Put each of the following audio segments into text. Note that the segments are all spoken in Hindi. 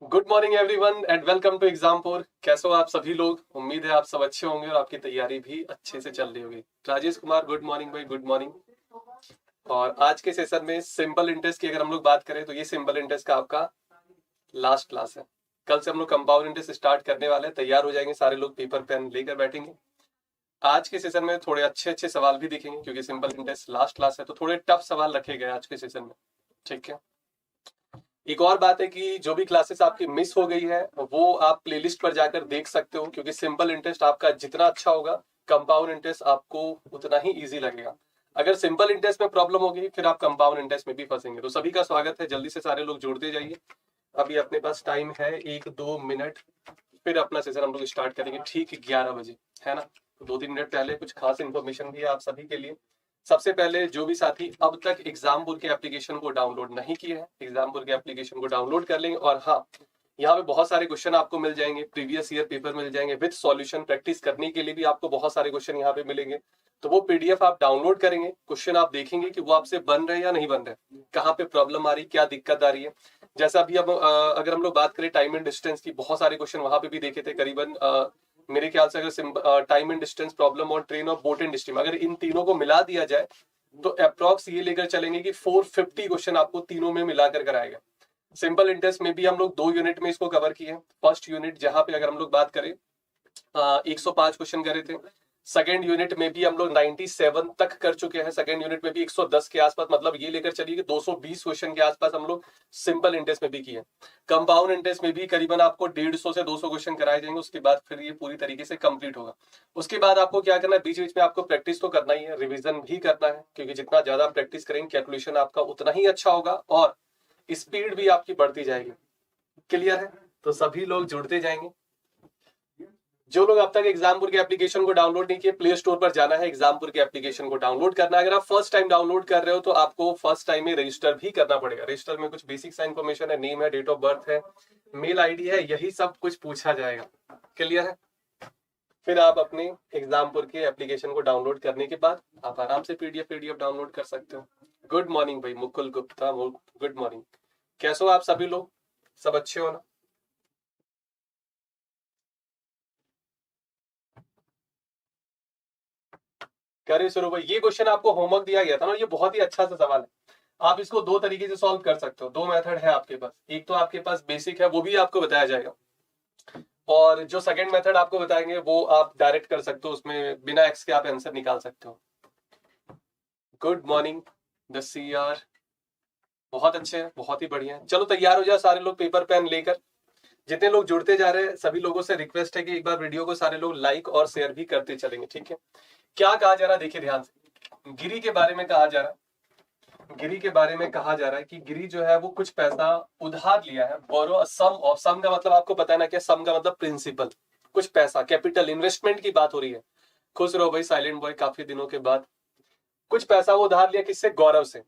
Good morning everyone and welcome to Exampur. कैसे हो आप सभी लोग? उम्मीद है आप सब अच्छे होंगे और आपकी तैयारी भी अच्छे से चल रही होगी। राजेश कुमार, गुड मॉर्निंग भाई, गुड मॉर्निंग। और आज के सेशन में सिंपल इंटरेस्ट की अगर हम लोग बात करें तो ये सिंपल इंटरेस्ट का आपका लास्ट क्लास है। कल से हम लोग कंपाउंड इंटरेस्ट स्टार्ट करने वाले हैं। तैयार हो जाएंगे सारे लोग, पेपर पेन लेकर बैठेंगे। आज के सेशन में थोड़े अच्छे अच्छे सवाल भी दिखेंगे क्योंकि सिंपल इंटरेस्ट लास्ट क्लास है, तो थोड़े टफ सवाल रखे गए आज के सेशन में। ठीक है। एक और बात है कि जो भी क्लासेस आपकी मिस हो गई है वो आप प्लेलिस्ट पर जाकर देख सकते हो, क्योंकि सिंपल इंटरेस्ट आपका जितना अच्छा होगा कंपाउंड इंटरेस्ट आपको उतना ही इजी लगेगा। अगर सिंपल इंटरेस्ट में प्रॉब्लम होगी फिर आप कंपाउंड इंटरेस्ट में भी फंसेंगे। तो सभी का स्वागत है, जल्दी से सारे लोग जुड़ते जाइए। अभी अपने पास टाइम है 1-2 मिनट, फिर अपना सेशन हम लोग स्टार्ट करेंगे ठीक 11 बजे, है ना। तो 2-3 मिनट पहले कुछ खास इन्फॉर्मेशन भी है आप सभी के लिए। सबसे पहले जो भी साथी अब तक एग्जामपुर के एप्लीकेशन को डाउनलोड नहीं किए हैं, एग्जामपुर के एप्लीकेशन को डाउनलोड कर लेंगे। और हाँ, यहाँ पे बहुत सारे क्वेश्चन आपको मिल जाएंगे, प्रीवियस ईयर पेपर मिल जाएंगे विद सॉल्यूशन। प्रैक्टिस करने के लिए भी आपको बहुत सारे क्वेश्चन यहाँ पे मिलेंगे। तो वो पीडीएफ आप डाउनलोड करेंगे, क्वेश्चन आप देखेंगे कि वो आपसे बन रहे हैं या नहीं बन रहे, कहाँ पे प्रॉब्लम आ रही, क्या दिक्कत आ रही है। जैसा अभी अब अगर हम लोग बात करें टाइम एंड डिस्टेंस की, बहुत सारे क्वेश्चन वहां पे भी देखे थे करीबन। मेरे ख्याल से अगर टाइम एंड डिस्टेंस प्रॉब्लम और ट्रेन और बोट एंड स्ट्रीम, अगर इन तीनों को मिला दिया जाए तो अप्रॉक्स ये लेकर चलेंगे कि 450 क्वेश्चन आपको तीनों में मिलाकर कराएगा। सिंपल इंटरेस्ट में भी हम लोग 2 यूनिट में इसको कवर किए। फर्स्ट यूनिट जहां पे अगर हम लोग बात करें 105 क्वेश्चन करे थे। सेकेंड यूनिट में भी हम लोग 97 तक कर चुके हैं। सेकेंड यूनिट में भी 110 के आसपास, मतलब ये लेकर चलिए कि 220 क्वेश्चन के आसपास हम लोग सिंपल इंटरेस्ट में भी किए। कंपाउंड इंटरेस्ट में भी करीबन आपको 150 से 200 क्वेश्चन कराए जाएंगे। उसके बाद फिर ये पूरी तरीके से कंप्लीट होगा। उसके बाद आपको क्या करना है, बीच बीच में आपको प्रैक्टिस तो करना ही है, रिविजन भी करना है, क्योंकि जितना ज्यादा प्रैक्टिस करेंगे कैलकुलेशन आपका उतना ही अच्छा होगा और स्पीड भी आपकी बढ़ती जाएगी। क्लियर है? तो सभी लोग जुड़ते जाएंगे। जो लोग अब तक एग्जामपुर के एप्लीकेशन को डाउनलोड नहीं किए, प्ले स्टोर पर जाना है, एग्जामपुर के एप्लीकेशन को डाउनलोड करना है। अगर आप फर्स्ट टाइम डाउनलोड कर रहे हो तो आपको फर्स्ट टाइम में रजिस्टर भी करना पड़ेगा। रजिस्टर में कुछ बेसिक सा इन्फॉर्मेशन है, नेम है, डेट ऑफ बर्थ है, मेल आईडी है, यही सब कुछ पूछा जाएगा। क्लियर है? फिर आप अपने एग्जामपुर के एप्लीकेशन को डाउनलोड करने के बाद आप आराम से पीडीएफ डाउनलोड कर सकते हो। गुड मॉर्निंग भाई मुकुल गुप्ता, गुड मॉर्निंग। कैसे हो आप सभी लोग? सब अच्छे हो ना? करिए शुरू भाई। ये क्वेश्चन आपको होमवर्क दिया गया था ना, ये बहुत ही अच्छा सा सवाल है। आप इसको दो तरीके से सॉल्व कर सकते हो, दो मेथड है आपके पास। एक तो आपके पास बेसिक है, वो भी आपको बताया जाएगा, और जो सेकंड मेथड आपको बताएंगे वो आप डायरेक्ट कर सकते हो, उसमें बिना एक्स के आप आंसर निकाल सकते हो। Good morning the C R, बहुत अच्छे हैं, बहुत ही बढ़िया है। चलो तैयार हो जाओ सारे लोग पेपर पेन लेकर। जितने लोग जुड़ते जा रहे हैं सभी लोगों से रिक्वेस्ट है कि एक बार वीडियो को सारे लोग लाइक और शेयर भी करते चलेंगे। ठीक है? क्या कहा जा रहा है देखिए ध्यान से। गिरी के बारे में कहा जा रहा है, गिरी के बारे में कहा जा रहा है कि गिरी जो है वो कुछ पैसा उधार लिया है। बोरो सम ऑफ, सम का मतलब आपको पता है ना क्या? सम का मतलब प्रिंसिपल, कुछ पैसा, कैपिटल, इन्वेस्टमेंट की बात हो रही है। खुश रहो भाई साइलेंट बॉय, काफी दिनों के बाद। कुछ पैसा वो उधार लिया, किससे? गौरव से।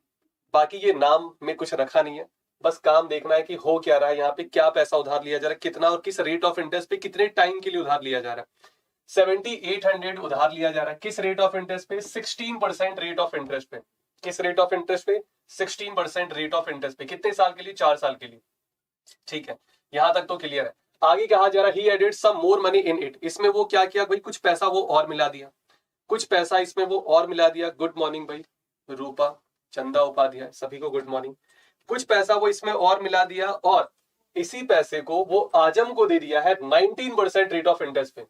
बाकी ये नाम में कुछ रखा नहीं है, बस काम देखना है कि हो क्या रहा है यहाँ पे, क्या पैसा उधार लिया जा रहा है, कितना और किस रेट ऑफ इंटरेस्ट पे, कितने टाइम के लिए उधार लिया जा रहा है। 7800 उधार लिया जा रहा है। किस रेट ऑफ इंटरेस्ट पे? 16% रेट ऑफ इंटरेस्ट पे। किस रेट ऑफ इंटरेस्ट पे? 16% रेट ऑफ इंटरेस्ट पे। कितने साल के लिए? 4 साल के लिए। ठीक है, यहां तक तो क्लियर है। आगे कहा जा रहा है he added some more money in it. इसमें वो क्या किया भाई? कुछ पैसा वो और मिला दिया, कुछ पैसा इसमें वो और मिला दिया। गुड मॉर्निंग भाई रूपा, चंदा उपाध्याय, सभी को गुड मॉर्निंग। कुछ पैसा वो इसमें और मिला दिया और इसी पैसे को वो आजम को दे दिया है 19% रेट ऑफ इंटरेस्ट पे।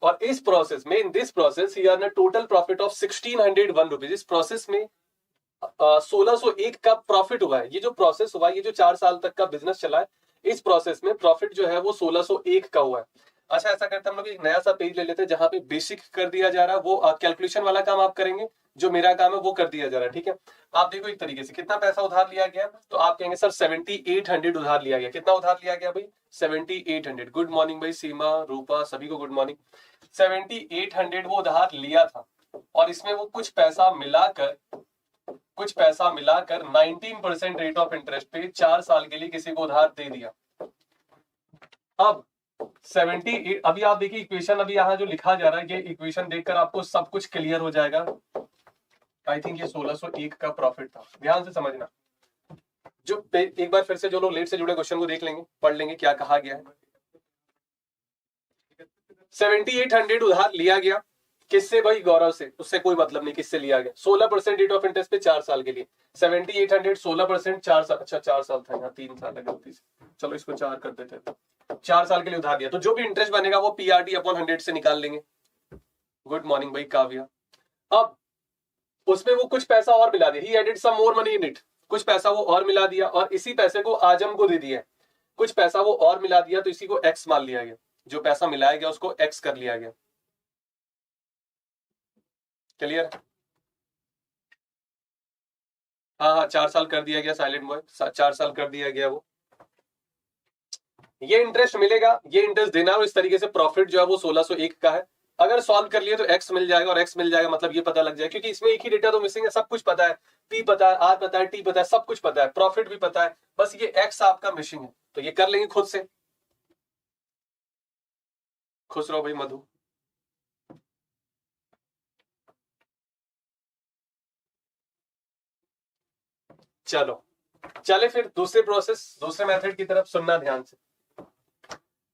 और इस प्रोसेस में, in this process he earn a total profit of 1601 rupees. इस प्रोसेस में 1601 का प्रॉफिट हुआ है। ये जो प्रोसेस हुआ है, ये जो 4 साल तक का बिजनेस चला है, इस प्रोसेस में प्रॉफिट जो है वो 1601 का हुआ है। अच्छा, ऐसा करते हम लोग एक नया सा पेज ले लेते हैं जहां पे बेसिक कर दिया जा रहा है, वो कैलकुलेशन वाला काम आप करेंगे, जो मेरा काम है वो कर दिया जा रहा है। ठीक है? आप देखो एक तरीके से कितना पैसा उधार लिया गया, तो आप कहेंगे सर 7800 उधार लिया गया। कितना उधार लिया गया भाई? 7800। गुड मॉर्निंग भाई सीमा, रूपा, सभी को गुड मॉर्निंग। 7800 वो उधार लिया था और इसमें वो कुछ पैसा मिलाकर 19% रेट ऑफ इंटरेस्ट पे 4 साल के लिए किसी को उधार दे दिया। अब 78, अभी आप देखिए इक्वेशन, अभी यहां जो लिखा जा रहा है, ये इक्वेशन देखकर आपको सब कुछ क्लियर हो जाएगा। आई थिंक ये 1601 का प्रॉफिट था, ध्यान से समझना। एक बार फिर से जो लोग लेट से जुड़े क्वेश्चन को देख लेंगे, पढ़ लेंगे क्या कहा गया है। 7800 उधार लिया गया, किससे भाई? गौरव से। उससे कोई मतलब नहीं किससे लिया गया। 16% रेट ऑफ इंटरेस्ट पे 4 साल के लिए। 7800 16% 4 साल, अच्छा 4 साल था, यहाँ 3 साल है गलती से, चलो इसको 4 कर देते हैं। 4 साल के लिए उधार दिया, तो जो भी इंटरेस्ट बनेगा वो पीआरटी अपॉन 100 से निकाल लेंगे। गुड मॉर्निंग भाई काव्या। अब उसमें वो कुछ पैसा और मिला दिया, he added some more money in it, कुछ पैसा वो और मिला दिया, और इसी पैसे को आजम को दे दिया। कुछ पैसा वो और मिला दिया, तो इसी को एक्स मान लिया गया। जो पैसा मिलाया गया उसको एक्स कर लिया गया। क्लियर? हाँ हाँ 4 साल कर दिया गया, साइलेंट बॉय, 4 साल कर दिया गया। वो ये इंटरेस्ट मिलेगा, ये इंटरेस्ट देना, और इस तरीके से प्रॉफिट जो है वो 1601 का है। अगर सॉल्व कर लिए तो एक्स मिल जाएगा, और एक्स मिल जाएगा मतलब ये पता लग जाएगा, क्योंकि इसमें एक ही डेटा तो मिसिंग है। सब कुछ पता है, पी पता है, आर पता है, टी पता है, सब कुछ पता है, प्रॉफिट भी पता है, बस ये एक्स आपका मिसिंग है। तो ये कर लेंगे खुद से। खुश रहो भाई मधु। चलो चले फिर दूसरे प्रोसेस, दूसरे मेथड की तरफ सुनना ध्यान से।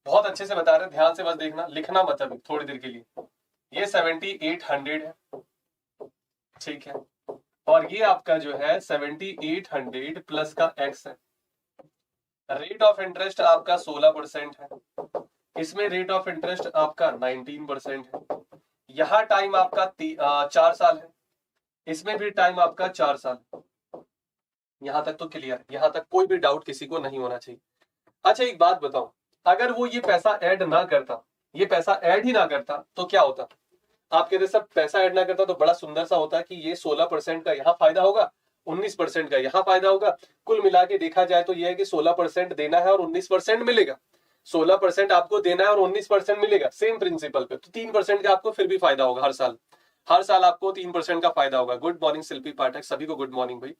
बहुत अच्छे से बता रहे हैं, ध्यान से बस देखना, लिखना मत अभी थोड़ी देर के लिए। ये 7800 है, ठीक है, और ये आपका जो है 7800 प्लस का एक्स है। रेट ऑफ इंटरेस्ट आपका 16% है, इसमें रेट ऑफ इंटरेस्ट आपका 19% है। यहां टाइम आपका 4 साल है, इसमें भी टाइम आपका 4 साल। यहां तक तो क्लियर, यहां तक कोई भी डाउट किसी को नहीं होना चाहिए। अच्छा एक बात बताओ, अगर वो ये पैसा ऐड ना करता, ये पैसा ऐड ही ना करता तो क्या होता? आप कहते सर पैसा ऐड ना करता तो बड़ा सुंदर सा होता कि ये 16% का यहाँ फायदा होगा, 19% का यहाँ फायदा होगा, कुल मिला के देखा जाए तो ये है कि 16% देना है और 19% मिलेगा। 16% आपको देना है और 19% मिलेगा, सेम प्रिंसिपल पे, तो 3% का आपको फिर भी फायदा होगा हर साल। हर साल आपको 3% का फायदा होगा। गुड मॉर्निंग शिल्पी पाठक, सभी को गुड मॉर्निंग भाई।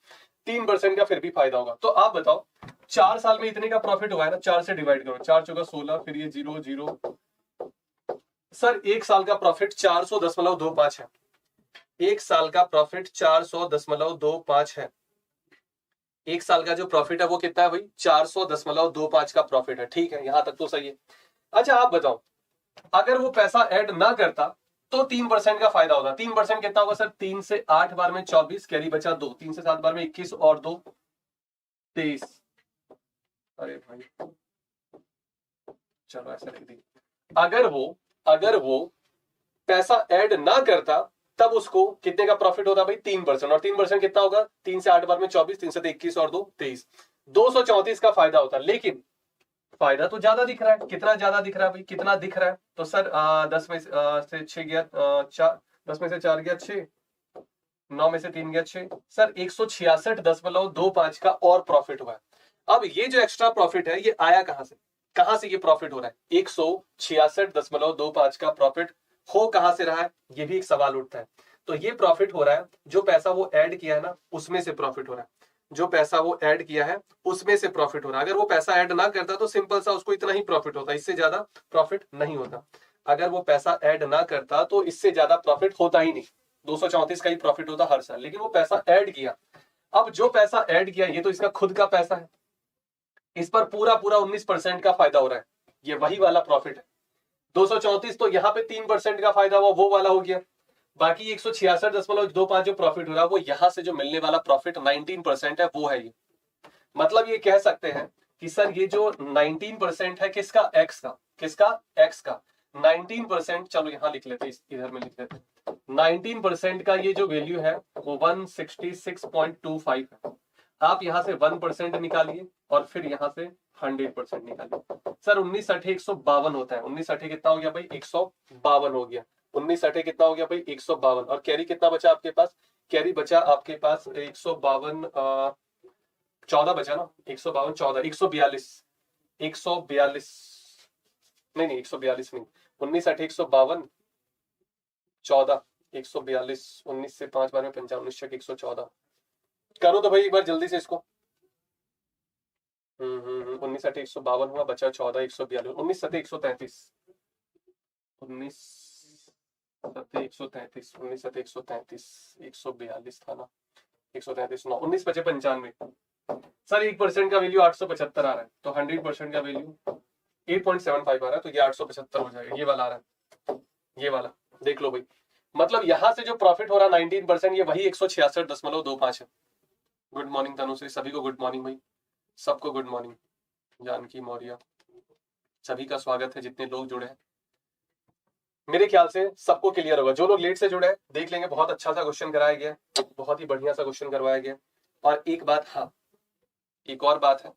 3% का फिर भी फायदा होगा। तो आप बताओ 4 साल में इतने का प्रॉफिट हुआ है ना, 4 से डिवाइड करो, 4 चौका 16, फिर ये 0 0। सर एक साल का प्रॉफिट 400.25 है। एक साल का प्रॉफिट 400.25 है। एक साल का जो प्रॉफिट है वो कितना है भाई? 400.25 का प्रॉफिट है, ठीक है, यहां तक तो सही है। अच्छा आप बताओ, अगर वो पैसा ऐड ना करता तो 3% का फायदा होता। 3% कितना होगा सर? 3 से 8 बार में 24, कैरी बचा 2, 3 से 7 बार में 21 और 2 23। अरे भाई चलो ऐसा लिख दी। अगर वो पैसा ऐड ना करता तब उसको कितने का प्रॉफिट होता भाई? 3%, और 3% कितना होगा? 3 से 8 बार में 24, 3 से 21 और 2 23, 234 का फायदा होता। लेकिन फायदा तो ज्यादा दिख रहा है। कितना ज्यादा दिख रहा है भाई? कितना दिख रहा है? तो सर 10 में से 6 गया 4, 10 में से 4 गया 6, 9 में से 3 गया 6, सर 166.25 का और प्रॉफिट हुआ है। अब ये जो एक्स्ट्रा प्रॉफिट है ये आया कहां से? कहां से ये प्रॉफिट हो रहा है? 166.25 का प्रॉफिट हो कहां से रहा है? ये भी एक सवाल उठता है। तो ये प्रॉफिट हो रहा है, जो पैसा वो ऐड किया है ना उसमें से प्रॉफिट हो रहा है। जो पैसा वो ऐड किया है उसमें से प्रॉफिट हो रहा है। अगर वो पैसा ऐड ना करता तो सिंपल सा उसको इतना ही प्रॉफिट होता, इससे ज्यादा प्रॉफिट नहीं होता। अगर वो पैसा ऐड ना करता तो इससे ज्यादा प्रॉफिट होता ही नहीं, 234 का ही प्रॉफिट होता हर साल। लेकिन वो पैसा ऐड किया। अब जो पैसा ऐड किया ये तो इसका खुद का पैसा है, इस पर पूरा पूरा 19% का फायदा हो रहा है, ये वही वाला प्रॉफिट है। 234 तो यहाँ पे 3% का फायदा हुआ, वो वाला हो गया। बाकी 166.25 जो प्रॉफिट हो रहा है वो यहां से जो मिलने वाला प्रॉफिट 19% है वो है ये। मतलब ये कह सकते हैं कि सर ये जो 19% है किसका? एक्स का। किसका? एक्स का। 19%, चलो यहां लिख लेते हैं, इधर में लिख लेते हैं। 19% का ये जो वैल्यू है वो 166.25 है। आप यहां से 1% निकालिए और फिर यहां से 100% निकालिए। सर 19 अठे 152 होता है। 19 अठे कितना हो गया भाई? 152 हो गया। 19 अठे कितना हो गया भाई? 152। और कैरी कितना बचा आपके पास? कैरी बचा आपके पास 152, 14 बचा ना। 152 14, 142, 142, नहीं नहीं 142 नहीं, 19 अठे 152, 14, 142, 19 से 5 बार में 55, 19 114। करो तो भाई एक बार जल्दी से इसको। 19 अठे 152 हुआ, बचा 14, 142, 19 सते 133, 19 सते 133, 19 सते 133, 142 था ना, 133 9, 19 बचे 95, सर 1% का वैल्यू 875 आ रहा है, तो 100% का वैल्यू 8.75 आ रहा है, तो ये 875 हो जाएगा। ये वाला आ रहा है, ये वाला देख लो भाई। मतलब यहां से जो प्रॉफिट हो रहा है 19%, ये वही 166.25 है। गुड मॉर्निंग तनुश्री, सभी को गुड मॉर्निंग भाई, सबको गुड मॉर्निंग। जानकी मौर्य, सभी का स्वागत है जितने लोग जुड़े हैं। मेरे ख्याल से सबको क्लियर होगा। जो लोग लेट से जुड़े हैं देख लेंगे, बहुत अच्छा सा क्वेश्चन कराया गया, बहुत ही बढ़िया सा क्वेश्चन करवाया गया। और एक बात, हाँ एक और बात है,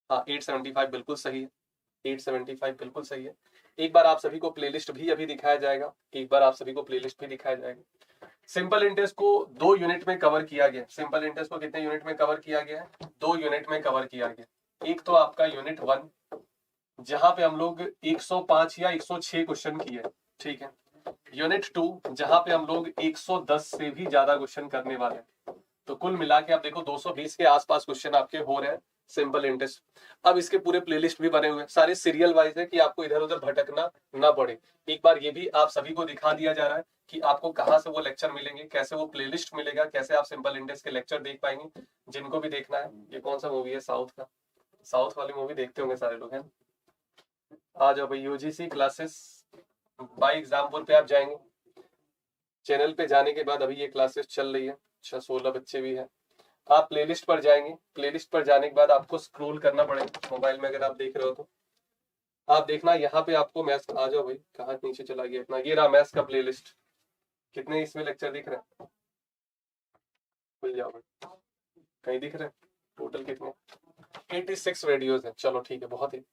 हाँ 875 बिल्कुल सही है, 875 बिल्कुल सही है। एक बार आप सभी को प्लेलिस्ट भी अभी दिखाया जाएगा, एक बार आप सभी को प्लेलिस्ट भी दिखाया जाएगा। सिंपल इंटरेस्ट को 2 यूनिट में कवर किया गया। सिंपल इंटरेस्ट को कितने यूनिट में कवर किया गया है? 2 यूनिट में कवर किया गया। एक तो आपका यूनिट 1, जहां पे हम लोग 105 या 106 क्वेश्चन किए, ठीक है। यूनिट 2 जहां पे हम लोग 110 से भी ज्यादा क्वेश्चन करने वाले हैं। तो कुल मिला के आप देखो 220 के आसपास क्वेश्चन आपके हो रहे हैं सिंपल इंटरेस्ट। अब इसके पूरे प्लेलिस्ट भी बने हुए हैं, सारे सीरियल वाइज है कि आपको इधर उधर भटकना ना पड़े। एक बार ये भी आप सभी को दिखा दिया जा रहा है कि आपको कहां से वो लेक्चर मिलेंगे, कैसे वो प्लेलिस्ट मिलेगा, कैसे आप सिंपल इंटरेस्ट के लेक्चर देख पाएंगे जिनको भी देखना है। ये कौन सा मूवी है साउथ का? साउथ वाली मूवी देखते होंगे सारे लोग, हैं? आ जाओ भाई, यूजीसी क्लासेस बाय एग्जाम्पल पे आप जाएंगे। चैनल पे जाने के बाद अभी ये क्लासेस चल रही है, अच्छा 16 बच्चे भी हैं। आप प्लेलिस्ट पर जाएंगे, प्लेलिस्ट पर जाने के बाद आपको स्क्रॉल करना पड़ेगा। मोबाइल में अगर आप देख रहे हो तो आप देखना, यहाँ पे आपको मैथ्स, आ जाओ भाई, कहाँ नीचे चला गया इतना, ये रहा मैथ्स का प्लेलिस्ट। कितने इसमें लेक्चर दिख रहे हैं? खुल जाओ भाई, कहीं दिख रहे हैं? टोटल कितने? 86 वीडियोस हैं। चलो ठीक है, बहुत ही।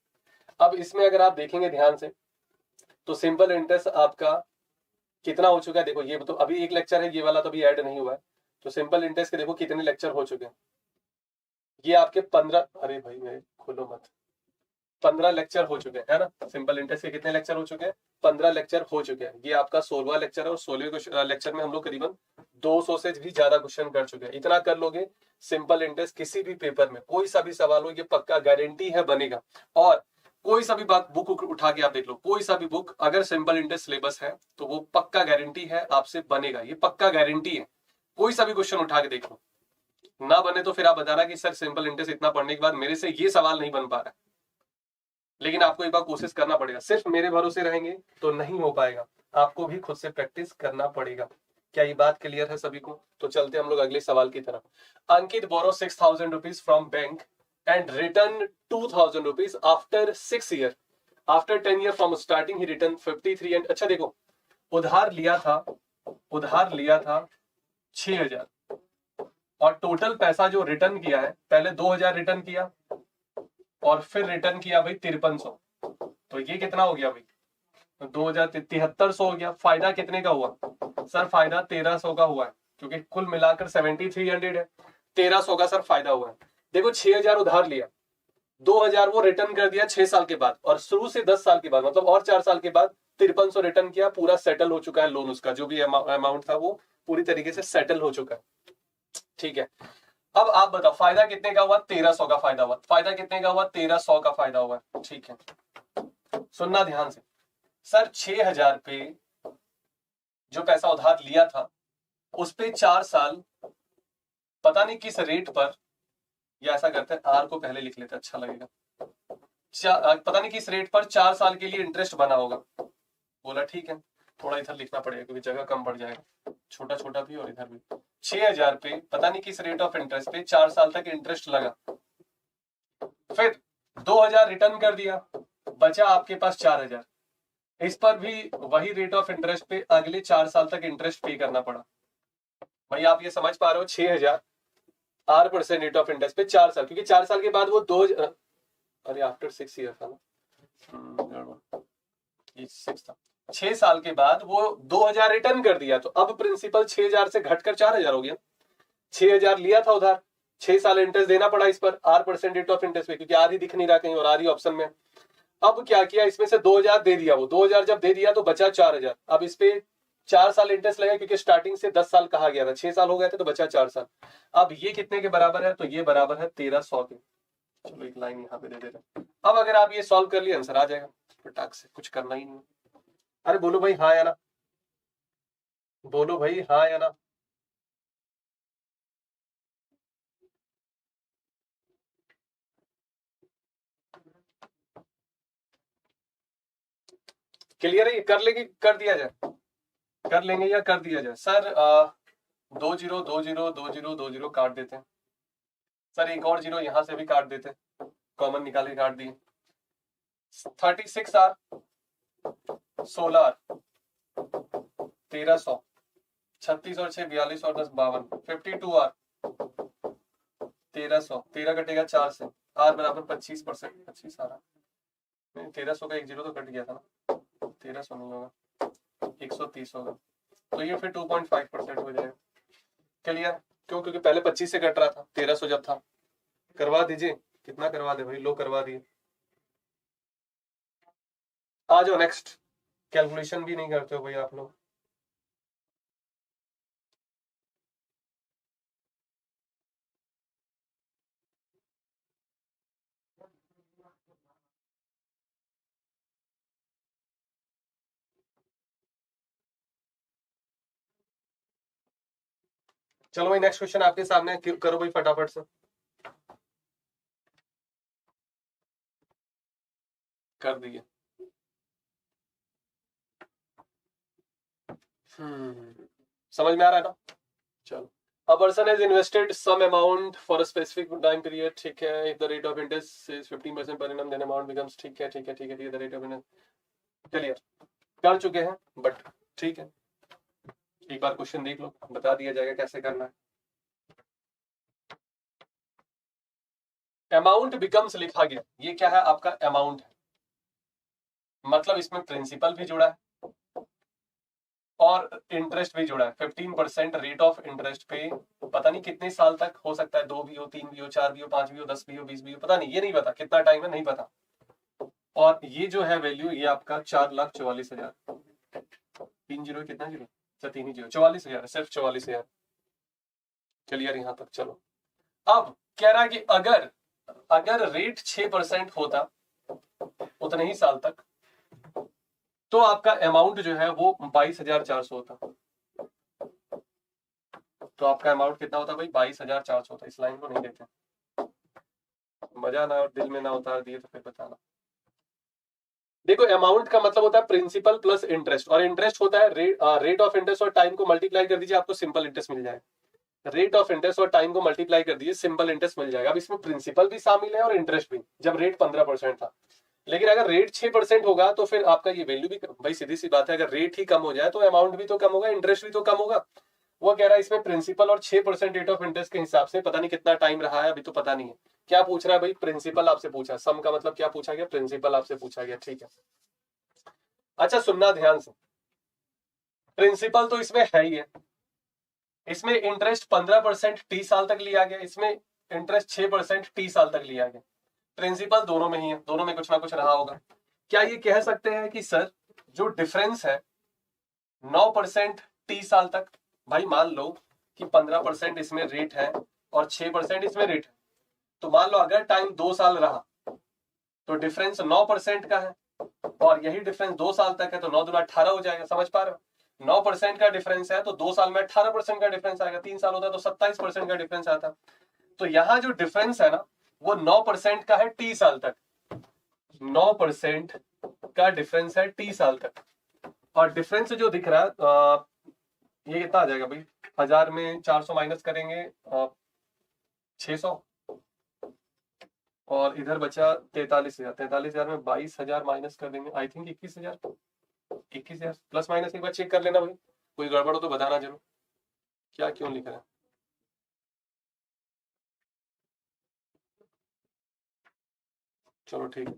अब इसमें अगर आप देखेंगे ध्यान से तो सिंपल इंटरेस्ट आपका कितना हो चुका है, देखो ये तो अभी एक लेक्चर है, ये वाला तो अभी ऐड नहीं हुआ है। तो सिंपल इंटरेस्ट के देखो कितने लेक्चर हो चुके हैं। ये आपके 15, अरे भाई मेरे खोलो मत, 15 लेक्चर हो चुके हैं, है ना। सिंपल इंटरेस्ट के कितने लेक्चर हो चुके हैं? 15 लेक्चर हो चुके हैं। ये आपका 16वां लेक्चर है और 16वें लेक्चर में हम लोग करीबन 200 से भी ज्यादा क्वेश्चन कर चुके हैं। इतना कर लोगे, सिंपल इंटरेस्ट किसी भी पेपर में कोई सा भी सवाल हो, ये पक्का गारंटी है बनेगा। और कोई सा भी बात बुक उठा के आप देख लो, कोई सा भी बुक अगर सिंपल इंटरेस्ट सिलेबस है तो वो पक्का गारंटी है आपसे बनेगा, ये पक्का गारंटी है। कोई सा भी क्वेश्चन उठा के देख लो, ना बने तो फिर आप बताना कि सर सिंपल इंटरेस्ट इतना पढ़ने के बाद मेरे से ये सवाल नहीं बन पा रहा है। लेकिन आपको एक बार कोशिश करना पड़ेगा, सिर्फ मेरे भरोसे रहेंगे तो नहीं हो पाएगा, आपको भी खुद से प्रैक्टिस करना पड़ेगा। क्या ये बात क्लियर है सभी को? तो चलते हम लोग अगले सवाल की तरफ। अंकित बोरो 6,000 rupees from bank and return 2,000 rupees after 6 year. After 10 year from starting he return 53 and, अच्छा देखो, उधार लिया था, उधार लिया था 6,000 और टोटल पैसा जो रिटर्न किया है, पहले 2,000 रिटर्न किया और फिर रिटर्न किया भाई 5300। तो ये कितना हो गया भाई? 2,000 7300 हो गया। फायदा कितने का हुआ सर? फायदा 1300 का हुआ है, क्योंकि कुल मिलाकर 7300 है, 1300 का सर फायदा हुआ है। देखो 6,000 उधार लिया, 2,000 वो रिटर्न कर दिया 6 साल के बाद, और शुरू से 10 साल के बाद मतलब और 4 साल के बाद 5300 रिटर्न किया। पूरा सेटल हो चुका है लोन, उसका जो भी अमाउंट था वो पूरी तरीके से सेटल हो चुका है, ठीक है। अब आप बताओ फायदा कितने का हुआ? 1300 का फायदा हुआ। फायदा कितने का हुआ? 1300 का फायदा हुआ, ठीक है। सुनना ध्यान से, सर 6,000 पे जो पैसा उधार लिया था उस पे 4 साल, पता नहीं किस रेट पर, या ऐसा करते हैं आर को पहले लिख लेते, अच्छा लगेगा। पता नहीं किस रेट पर 4 साल के लिए इंटरेस्ट बना होगा। बोला ठीक है, थोड़ा इधर लिखना पड़ेगा क्योंकि जगह कम पड़ जाएगा, छोटा छोटा भी और इधर भी। 6,000 पे पता नहीं किस रेट ऑफ इंटरेस्ट पे 4 साल तक इंटरेस्ट लगा, फिर 2,000 रिटर्न कर दिया, बचा आपके पास 4,000। इस पर भी वही रेट ऑफ इंटरेस्ट पे अगले 4 साल तक इंटरेस्ट पे करना पड़ा। भाई आप ये समझ पा रहे हो? 6,000 8% रेट ऑफ इंटरेस्ट पे 4 साल, क्योंकि 4 साल के बाद वो अरे आफ्टर 6 ईयर था ना, ये 6 था। 6 साल के बाद वो 2,000 रिटर्न कर दिया, तो अब प्रिंसिपल 6,000 से घटकर 4,000 हो गया। 6,000 लिया था उधार, 6 साल इंटरेस्ट देना पड़ा इस पर 8% रेट ऑफ इंटरेस्ट पे, क्योंकि आधी दिख नहीं रहा कहीं और आधी ऑप्शन में। अब क्या किया, इसमें से 2,000 दे दिया, वो 2,000 जब दे दिया तो बचा 4,000। अब इस पे 4 साल इंटरेस्ट लगा, क्योंकि स्टार्टिंग से 10 साल कहा गया था, 6 साल हो गए थे तो बचा 4 साल। अब ये कितने के बराबर है? तो ये बराबर है 1300 के। चलो एक लाइन यहाँ पे दे देते हैं। अब अगर आप ये सॉल्व कर लिए आंसर आ जाएगा फटाक से, कुछ करना ही नहीं। अरे बोलो भाई हाँ या ना, बोलो भाई हाँ या ना। क्लियर है? कर लेंगे, कर दिया जाए, कर लेंगे या कर दिया जाए? सर 2 0 2 0 2 0 2 0 काट देते हैं सर, एक और जीरो यहां से भी काट देते हैं, कॉमन निकाल के काट दिए। 36 आर, 16 आर, 1300, 36 और 6 42 और 10 52, 52 आर, 1300, 13 कटेगा 4 से, आर बराबर 25%, 25 आ रहा नहीं, 1300 का एक जीरो तो कट गया था ना, 1300 नहीं होगा, 130 होगा, तो ये फिर 2.5% हो जाएगा। क्लियर? क्यों? क्योंकि पहले 25 से कट रहा था, 1300 जब था। करवा दीजिए, कितना करवा दे भाई? लो करवा दिए। आ जाओ नेक्स्ट। कैलकुलेशन भी नहीं करते हो भाई आप लोग। चलो भाई नेक्स्ट क्वेश्चन आपके सामने, करो भाई फटाफट से। कर दिए। समझ में आ रहा है ना? चलो, a person has invested some amount for a specific time period, ठीक है, if the rate of interest is 15% per annum then amount becomes, ठीक है ठीक है ठीक है ठीक है, the rate of interest clear कर चुके हैं, बट ठीक है, एक बार क्वेश्चन देख लो, बता दिया जाएगा कैसे करना है। अमाउंट बिकम्स लिखा गया, ये क्या है? आपका अमाउंट है, मतलब इसमें प्रिंसिपल भी जुड़ा है और इंटरेस्ट भी जुड़ा है। 15% रेट ऑफ इंटरेस्ट पे पता नहीं कितने साल तक हो सकता है, 2 भी हो, 3 भी हो, 4 भी हो, 5 भी हो, 10 भी हो, 20 भी हो, पता नहीं, ये नहीं पता कितना टाइम है, नहीं पता। और ये जो है वैल्यू, ये आपका 4,44,000, 3 जीरो कितना जीरो, अच्छा 3 ही जीरो, 44,000 है, सिर्फ 44,000। क्लियर यहां तक? चलो, अब कह रहा है कि अगर अगर रेट 6% होता उतने ही साल तक, तो आपका अमाउंट जो है वो 22,400 होता। तो आपका अमाउंट कितना होता भाई? 22,400 होता। इस लाइन को नहीं देते, मजा ना और दिल में ना उतार दिए तो फिर बताना। देखो, अमाउंट का मतलब होता है प्रिंसिपल प्लस इंटरेस्ट, और इंटरेस्ट होता है रेट ऑफ इंटरेस्ट और टाइम को मल्टीप्लाई कर दीजिए, आपको सिंपल इंटरेस्ट मिल जाएगा। रेट ऑफ इंटरेस्ट और टाइम को मल्टीप्लाई कर दीजिए, सिंपल इंटरेस्ट मिल जाएगा। अब इसमें प्रिंसिपल भी शामिल है और इंटरेस्ट भी, जब रेट 15% था। लेकिन अगर रेट 6% होगा तो फिर आपका ये वैल्यू भी, भाई सीधी सी बात है, अगर रेट ही कम हो जाए तो अमाउंट भी तो कम होगा, इंटरेस्ट भी तो कम होगा। वो कह रहा है इसमें प्रिंसिपल और 6% रेट ऑफ इंटरेस्ट के हिसाब से पता नहीं कितना टाइम रहा है, अभी तो पता नहीं है। क्या पूछ रहा है भाई? प्रिंसिपल आपसे पूछा, सम का मतलब क्या पूछा गया? प्रिंसिपल आपसे पूछा गया, ठीक है। अच्छा सुनना ध्यान से, प्रिंसिपल तो इसमें है ही है, इसमें इंटरेस्ट 15% 30 साल तक लिया गया, इसमें इंटरेस्ट 6% 30 साल तक लिया गया। प्रिंसिपल दोनों में ही है, दोनों में कुछ ना कुछ रहा होगा। क्या ये कह सकते हैं कि सर जो डिफरेंस है 9% 30 साल तक, भाई मान लो कि 15% इसमें रेट है और 6% इसमें रेट है, तो मान लो अगर टाइम 2 साल रहा तो डिफरेंस 9% का है, और यही डिफरेंस 2 साल तक है, तो 9 दूना 18 हो जाएगा। समझ पा रहे हो? 9% का डिफरेंस है तो 2 साल में 18% का डिफरेंस आएगा, 3 साल होता है तो 27% का डिफरेंस आता। तो यहां जो डिफरेंस है ना, वो 9% का है 30 साल तक, 9% का डिफरेंस है 30 साल तक। और डिफरेंस जो दिख रहा है ये कितना आ जाएगा भाई? 1000 में 400 माइनस करेंगे 600, और इधर बचा 43,000। 43,000 में 22,000 माइनस कर देंगे, आई थिंक 21,000, 21,000 प्लस माइनस एक बार चेक कर लेना भाई, कोई गड़बड़ हो तो बताना जरूर, क्या क्यों लिख रहे हैं। चलो ठीक है,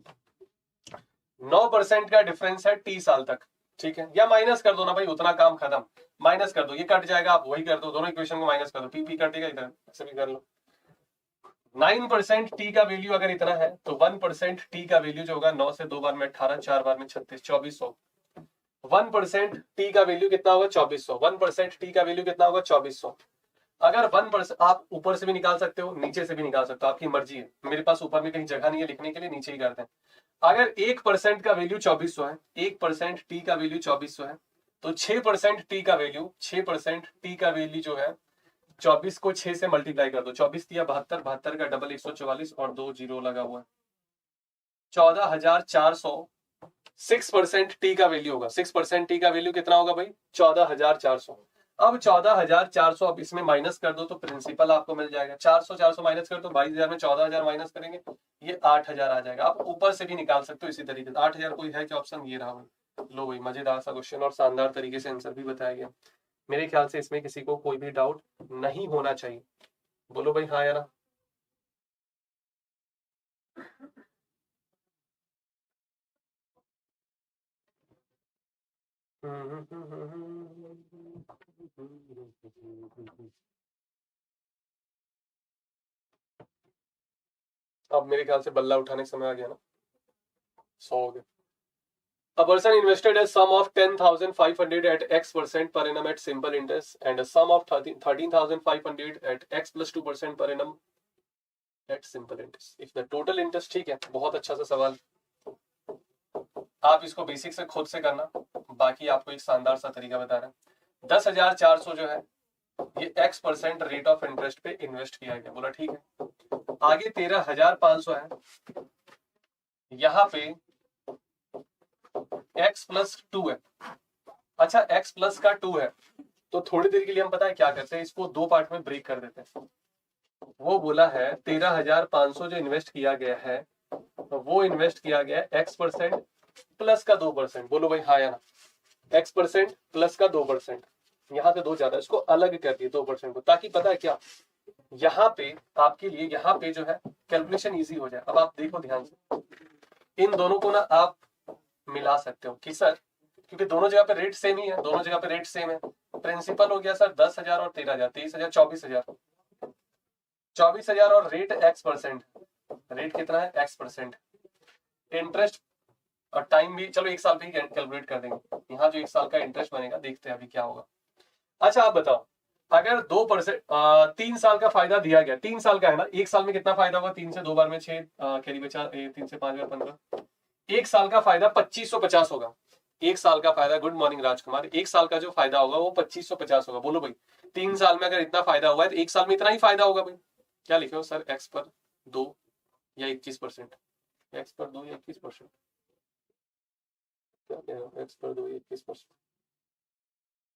9% का डिफरेंस है 30 साल तक, ठीक है। या माइनस कर दो ना भाई, उतना काम खत्म, माइनस कर दो, ये कट जाएगा, आप वही कर दो, दोनों इक्वेशन को माइनस कर दो, पी कटेगा इधर, ऐसे भी कर लो। 9% टी का वैल्यू अगर इतना है तो 1% टी का वैल्यू जो होगा, 9 से 2 बार में 18, 4 बार में 36, 2400। 1% टी का वैल्यू कितना होगा? 2400। 1% टी का वैल्यू कितना होगा? 2400। अगर 1% आप ऊपर से भी निकाल सकते हो, नीचे से भी निकाल सकते हो, आपकी मर्जी है। मेरे पास ऊपर में कहीं जगह नहीं है लिखने के लिए, नीचे ही करते हैं। अगर 1% का वैल्यू 2400 है, 1% टी का वैल्यू 2400 है, तो 6% टी का वैल्यू, 6% टी का वैल्यू जो है 24 को 6 से मल्टीप्लाई कर दो, 24 दिया 72, 72 का डबल 144 और 2 जीरो लगा हुआ है, 14,400 6% टी का वैल्यू होगा। 6% टी का वैल्यू कितना होगा भाई? 14,400। अब 14,400 अब इसमें माइनस कर दो तो प्रिंसिपल आपको मिल जाएगा। 400 माइनस कर दो, 22,000 में 14,000 माइनस करेंगे, ये 8,000 आ जाएगा। आप ऊपर से भी निकाल सकते हो इसी तरीके से। 8,000 कोई है क्या ऑप्शन? ये रहा भाई। लो भाई, मजेदार सा क्वेश्चन और शानदार तरीके से आंसर भी बताया गया। मेरे ख्याल से इसमें किसी को कोई भी डाउट नहीं होना चाहिए। बोलो भाई हाँ या ना। अब मेरे ख्याल से बल्ला उठाने का समय आ गया ना। 100 हो गए। A person invested a sum of 10,500 at X% per annum at simple interest and a sum of 13,500 at X plus 2% per annum at simple interest. If the total interest, ठीक है, बहुत अच्छा सा सवाल। आप इसको बेसिक से खुद से करना, बाकी आपको एक शानदार सा तरीका बता रहा है। 10,400 जो है ये X% रेट ऑफ इंटरेस्ट पे इन्वेस्ट किया गया। बोला ठीक है। आगे 13,500 है, यहाँ पे x प्लस 2 है। अच्छा, x प्लस का 2 है तो थोड़ी देर के लिए हम पता है क्या करते हैं, इसको दो पार्ट में ब्रेक कर देते हैं। वो बोला है 13,500 जो इन्वेस्ट किया गया है वो इन्वेस्ट किया गया है X% प्लस का 2%। बोलो भाई हाँ या ना। X% प्लस का 2%, यहाँ से दो ज्यादा, इसको अलग कर दिए 2% को, ताकि पता है क्या, यहाँ पे आपके लिए यहाँ पे जो है कैलकुलेशन इजी हो जाए। अब आप देखो ध्यान से, इन दोनों को ना आप मिला सकते हो कि सर, क्योंकि दोनों जगह पे रेट सेम ही है, दोनों जगह पे रेट सेम है। प्रिंसिपल हो गया सर 10,000 और 13,000, 23,000, 24,000, 24,000 और रेट X%। रेट कितना है? X%। इंटरेस्ट और टाइम भी चलो एक साल पे ही कैलकुलेट कर देंगे। यहाँ जो एक साल का इंटरेस्ट बनेगा, देखते हैं अभी क्या होगा। अच्छा आप बताओ, अगर 2% 3 साल का फायदा दिया गया, 3 साल का है ना, एक साल में कितना फायदा होगा? 3 से 2 बार में 6, कैरी बचा 3 से 5 बार 15, एक साल का फायदा 2550 होगा। एक साल का फायदा, गुड मॉर्निंग राजकुमार, एक साल का जो फायदा होगा वो 2550 होगा। बोलो भाई 3 साल में अगर इतना फायदा हुआ है तो एक साल में इतना ही फायदा होगा भाई। क्या लिखे हो सर? X पर 2 या 21%? X पर 2 या 21%? क्या कह रहे हो? X पर 2 या 21%?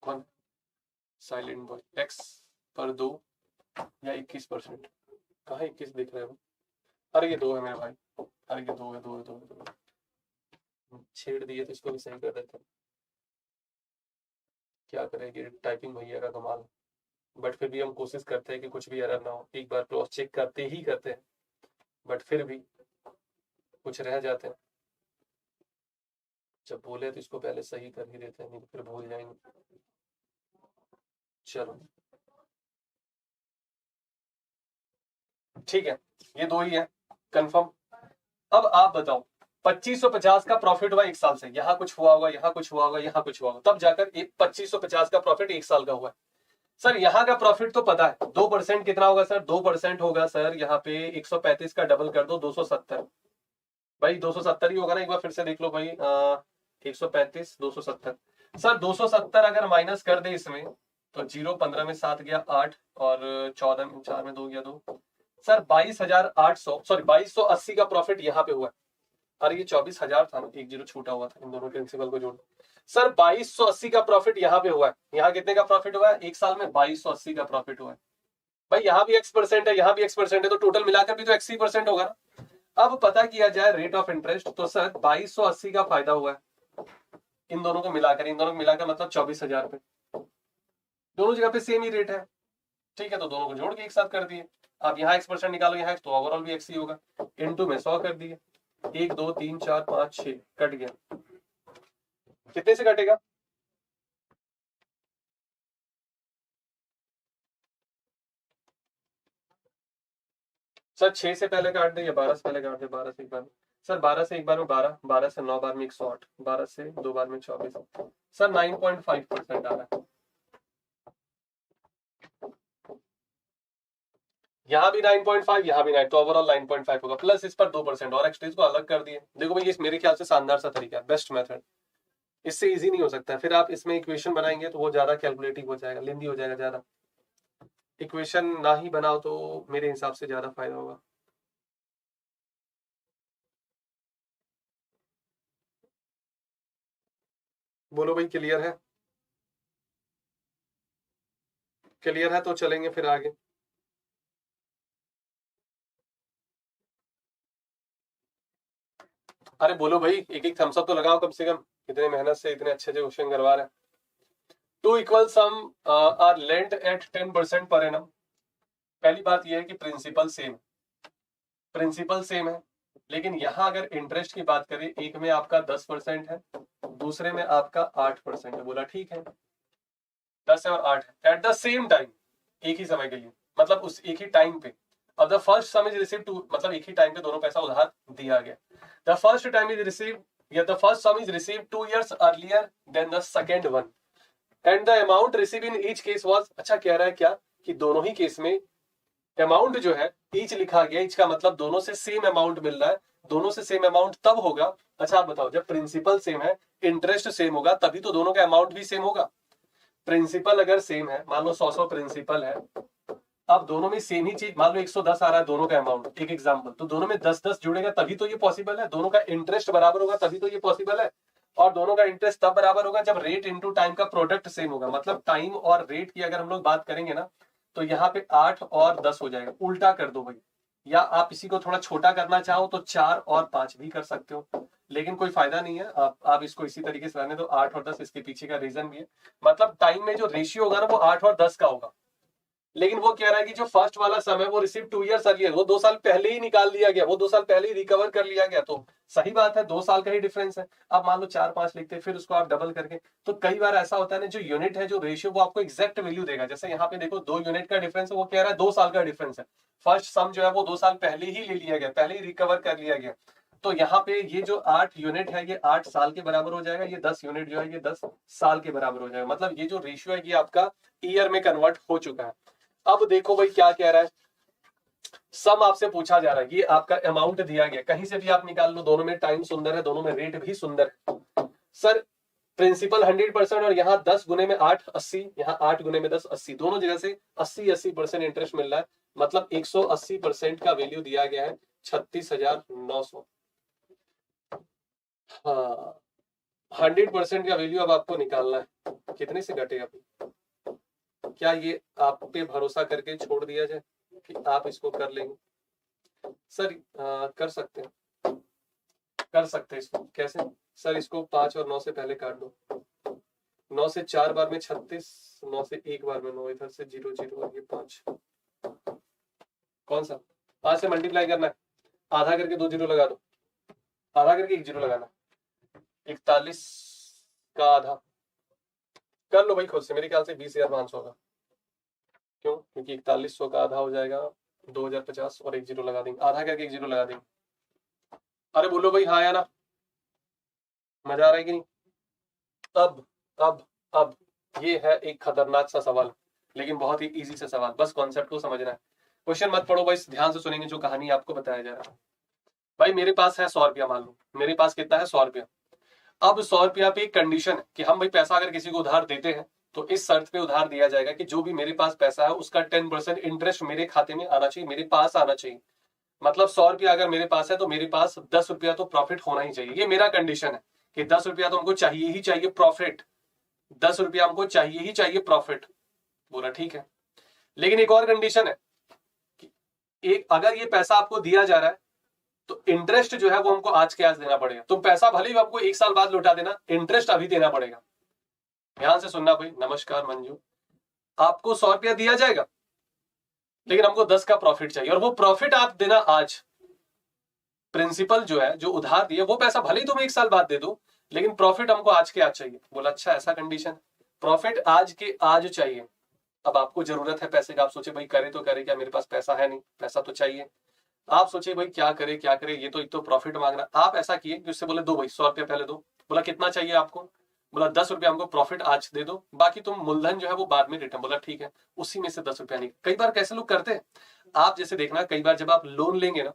कौन? Silent boy. X पर 2 या 21%? कहाँ 21 दिख रहा है? अरे ये 2 है मेरे भाई, अरे ये 2 है, 2 है, 2 है, 2 है। छेड़ दिए तो इसको भी सही कर देते हैं। क्या करेंगे, टाइपिंग भैया का कमाल। बट फिर भी हम कोशिश करते हैं कि कुछ भी एरर ना हो, एक बार क्रॉस चेक करते ही करते हैं, बट फिर भी कुछ रह जाते हैं। जब बोले तो इसको पहले सही कर ही देते हैं, नहीं तो फिर भूल जाएंगे। चलो ठीक है, ये 2 ही है कंफर्म। अब आप बताओ 2550 का प्रॉफिट हुआ एक साल से, यहाँ कुछ हुआ होगा, यहाँ कुछ हुआ होगा, यहाँ कुछ हुआ होगा, तब जाकर 2550 का प्रॉफिट एक साल का हुआ है। सर यहाँ का प्रॉफिट तो पता है, 2% कितना होगा सर? 2% होगा सर यहाँ पे 135 का डबल कर दो 270। भाई 270 ही होगा ना, एक बार फिर से देख लो भाई। 135 270, सर 270 अगर माइनस कर दे इसमें तो 0, 15 में 7 गया 8 और 14 में 4 में 2 गया 2, सर 22,800, सॉरी 2280 का प्रॉफिट यहाँ पे हुआ है। अरे ये 24,000 था ना, एक जीरो छूटा हुआ था, इन दोनों प्रिंसिपल को जोड़। सर 2280 का प्रॉफिट यहाँ पे हुआ है। यहाँ कितने का प्रॉफिट हुआ है एक साल में? 2280 का प्रॉफिट हुआ है। भाई यहाँ भी X% है, यहाँ भी X% है, तो टोटल मिलाकर भी तो X% होगा ना। अब पता किया जाए रेट ऑफ इंटरेस्ट, तो सर 2280 का फायदा हुआ है इन दोनों को मिलाकर। इन दोनों को मिलाकर मतलब 24,000 पे, दोनों जगह पे सेम ही रेट है। ठीक है, तो दोनों को जोड़ के एक साथ कर दिए। आप यहाँ X% निकालो, यहाँ तो ओवरऑल भी X ही होगा। इनटू में 100 कर दिए, 1 2 3 4 5 6 कट गया। कितने से कटेगा? सर 6 से पहले काट दे या 12 से पहले काट दे? 12 से एक बार, सर 12 से एक बार में 12, 12 से 9 बार में 108, 12 से 2 बार में 24, सर 9.5% आ रहा है। यहाँ भी 9.5, यहाँ भी 9, तो ओवरऑल 9.5 होगा, प्लस इस पर 2% और एक्स्ट्रा, इसको अलग कर दिए। देखो भाई ये मेरे ख्याल से शानदार सा तरीका है, बेस्ट मेथड, इससे इजी नहीं हो सकता। फिर आप इसमें इक्वेशन बनाएंगे तो वो ज्यादा कैलकुलेटिव हो जाएगा, लेंदी हो जाएगा ज्यादा। इक्वेशन ना ही बनाओ तो मेरे हिसाब से ज्यादा फायदा होगा। बोलो भाई क्लियर है? क्लियर है तो चलेंगे फिर आगे। अरे बोलो भाई, एक एक थम्स अप तो लगाओ कम से कम, इतने मेहनत से इतने अच्छे से क्वेश्चन करवा रहे हैं। Two equal sum are lent at 10% per annum. पहली बात यह है कि प्रिंसिपल सेम है, लेकिन यहां अगर इंटरेस्ट की बात करें, एक में आपका 10% है, दूसरे में आपका 8% है। बोला ठीक है, 10 है और 8 है एट द सेम टाइम, एक ही समय के लिए, मतलब उस एक ही टाइम पे। अब the first sum is receive to, मतलब एक ही टाइम पे दोनों पैसा उधार दिया गया। The first time is receive या the first sum is receive 2 years earlier than the second one and the amount receive in each case was. अच्छा कह रहा है क्या कि दोनों ही केस में अमाउंट जो है ईच लिखा गया, ईच का मतलब दोनों से सेम अमाउंट मिल रहा है। दोनों से सेम अमाउंट तब होगा, अच्छा आप बताओ, जब प्रिंसिपल सेम है, इंटरेस्ट सेम होगा, तभी तो दोनों का अमाउंट भी सेम होगा। प्रिंसिपल अगर सेम है, मान लो 100 प्रिंसिपल है, अब दोनों में सेम ही चीज, मान लो 110 आ रहा है दोनों का अमाउंट, एक एग्जांपल, तो दोनों में 10-10 जुड़ेगा तभी तो ये पॉसिबल है। दोनों का इंटरेस्ट बराबर होगा तभी तो ये पॉसिबल है। और दोनों का इंटरेस्ट तब बराबर होगा जब रेट इनटू टाइम का प्रोडक्ट सेम होगा। मतलब टाइम और रेट की अगर हम लोग बात करेंगे ना, तो यहाँ पे 8 और 10 हो जाएगा। उल्टा कर दो भाई, या आप इसी को थोड़ा छोटा करना चाहो तो 4 और 5 भी कर सकते हो, लेकिन कोई फायदा नहीं है। आप इसको इसी तरीके से रहने दो। 8 और 10, इसके पीछे का रीजन भी है, मतलब टाइम में जो रेशियो होगा ना वो 8 और 10 का होगा। लेकिन वो कह रहा है कि जो फर्स्ट वाला समय वो रिसीव 2 years अर्लियर, वो 2 साल पहले ही निकाल लिया गया, वो 2 साल पहले ही रिकवर कर लिया गया, तो सही बात है, 2 साल का ही डिफरेंस है। अब मान लो 4-5 लिखते फिर उसको आप डबल करके, तो कई बार ऐसा होता है ना, जो यूनिट है, जो रेशियो, वो आपको एग्जैक्ट वैल्यू देगा। जैसे यहाँ पे देखो 2 यूनिट का डिफरेंस है, वो कह रहा है 2 साल का डिफरेंस है। फर्स्ट सम जो है वो 2 साल पहले ही ले लिया गया, पहले ही रिकवर कर लिया गया। तो यहाँ पे ये जो 8 यूनिट है ये 8 साल के बराबर हो जाएगा, ये 10 यूनिट जो है ये 10 साल के बराबर हो जाएगा। मतलब ये जो रेशियो है ये आपका ईयर में कन्वर्ट हो चुका है। अब देखो भाई क्या कह रहा है, सम आपसे पूछा जा रहा है, ये आपका अमाउंट दिया गया, कहीं से भी आप निकाल लो, दोनों में टाइम सुंदर है, दोनों में रेट भी सुंदर है। सर प्रिंसिपल 100% और यहाँ 10 गुने में 8 80, यहाँ 8 गुने में 10 80, दोनों जगह से 80% इंटरेस्ट मिल रहा है। मतलब 180% का वैल्यू दिया गया है 36,900। हाँ, 100% का वैल्यू अब आपको निकालना है, कितने से घटेगा? क्या ये आप पे भरोसा करके छोड़ दिया जाए कि आप इसको कर लेंगे? सर कर सकते हैं, कर सकते हैं। इसको कैसे? सर इसको 5 और 9 से पहले काट दो। 9 से 4 बार में 36, 9 से 1 बार में 9, इधर से 0 0 और ये 5, कौन सा 5 से मल्टीप्लाई करना है, आधा करके 2 जीरो लगा दो, आधा करके 1 जीरो लगाना। 41 का आधा कर लो भाई खुद से, मेरे ख्याल से 20,500 होगा। क्यों? क्योंकि 4100 का आधा हो जाएगा 2050 और 1 जीरो लगा देंगे, आधा करके 1 जीरो लगा देंगे। अरे बोलो भाई हाँ या ना, मजा आ रहा है कि नहीं? अब ये है एक खतरनाक सा सवाल, लेकिन बहुत ही इजी सा सवाल, बस कॉन्सेप्ट को समझना है। क्वेश्चन मत पढ़ो भाई, ध्यान से सुनेंगे जो कहानी आपको बताया जा रहा है। भाई मेरे पास है 100 रुपया, मान लो मेरे पास कितना है, 100 रुपया। अब 100 रुपया पे एक कंडीशन है कि हम भाई पैसा अगर किसी को उधार देते हैं तो इस शर्त पे उधार दिया जाएगा कि जो भी मेरे पास पैसा है उसका 10% इंटरेस्ट मेरे खाते में आना चाहिए, मेरे पास आना चाहिए। मतलब 100 रुपया अगर मेरे पास है तो मेरे पास 10 रुपया तो प्रॉफिट होना ही चाहिए। ये मेरा कंडीशन है कि 10 रुपया तो हमको चाहिए ही चाहिए प्रॉफिट, 10 रुपया हमको चाहिए ही चाहिए प्रॉफिट। बोला ठीक है, लेकिन एक और कंडीशन है कि एक अगर ये पैसा आपको दिया जा रहा है तो इंटरेस्ट जो है वो हमको आज के आज देना पड़ेगा। तुम पैसा भले ही आपको 1 साल बाद लौटा देना, इंटरेस्ट अभी देना पड़ेगा। ध्यान से सुनना भाई। नमस्कार मंजू, आपको 100 रुपया दिया जाएगा लेकिन हमको 10 का प्रॉफिट चाहिए, और वो प्रॉफिट आप देना आज। प्रिंसिपल जो है, जो उधार दिए, वो पैसा भले ही तुम 1 साल बाद दे दो, लेकिन प्रॉफिट हमको आज के आज चाहिए। बोला अच्छा ऐसा कंडीशन, प्रॉफिट आज के आज चाहिए। अब आपको जरूरत है पैसे का, आप सोचे भाई करे तो करे क्या, मेरे पास पैसा है नहीं, पैसा तो चाहिए। आप सोचे भाई क्या करे क्या करे, ये तो एक तो प्रॉफिट मांगना। आप ऐसा किए कि उससे बोले दो भाई 100 रुपया पहले दो। बोला कितना चाहिए आपको? बोला 10 रुपया हमको प्रॉफिट आज दे दो, बाकी तुम मूलधन जो है वो बाद में रिटर्न। बोला ठीक है, उसी में से 10 रुपया नहीं। कई बार कैसे लोग करते हैं, आप जैसे देखना, कई बार जब आप लोन लेंगे ना,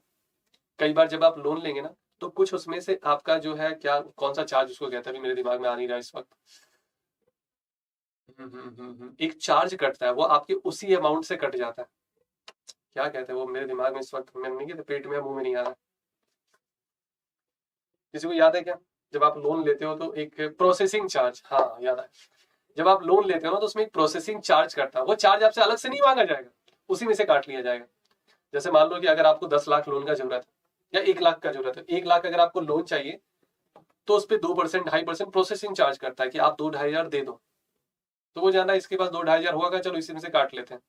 कई बार जब आप लोन लेंगे ना, तो कुछ उसमें से आपका जो है, क्या कौन सा चार्ज उसको कहते हैं, अभी मेरे दिमाग में आ नहीं रहा इस वक्त। एक चार्ज कटता है, वो आपके उसी अमाउंट से कट जाता है। क्या कहते हैं वो, मेरे दिमाग में इस वक्त, मैं नहीं कहते पेट में मुंह में नहीं आ रहा। किसी को याद है क्या? जब आप लोन लेते हो तो एक प्रोसेसिंग चार्ज, हाँ याद है, जब आप लोन लेते हो ना तो उसमें एक प्रोसेसिंग चार्ज कटता है, वो चार्ज आपसे अलग से नहीं मांगा जाएगा, उसी में से काट लिया जाएगा। जैसे मान लो कि अगर आपको 10 लाख लोन का जरूरत है या 1 लाख का जरूरत है, 1 लाख अगर आपको लोन चाहिए तो उस पर 2% 2.5% प्रोसेसिंग चार्ज करता है कि आप 2-2.5 हजार दे दो। तो वो जाना इसके पास 2-2.5 हजार होगा, चलो इसी में से काट लेते हैं।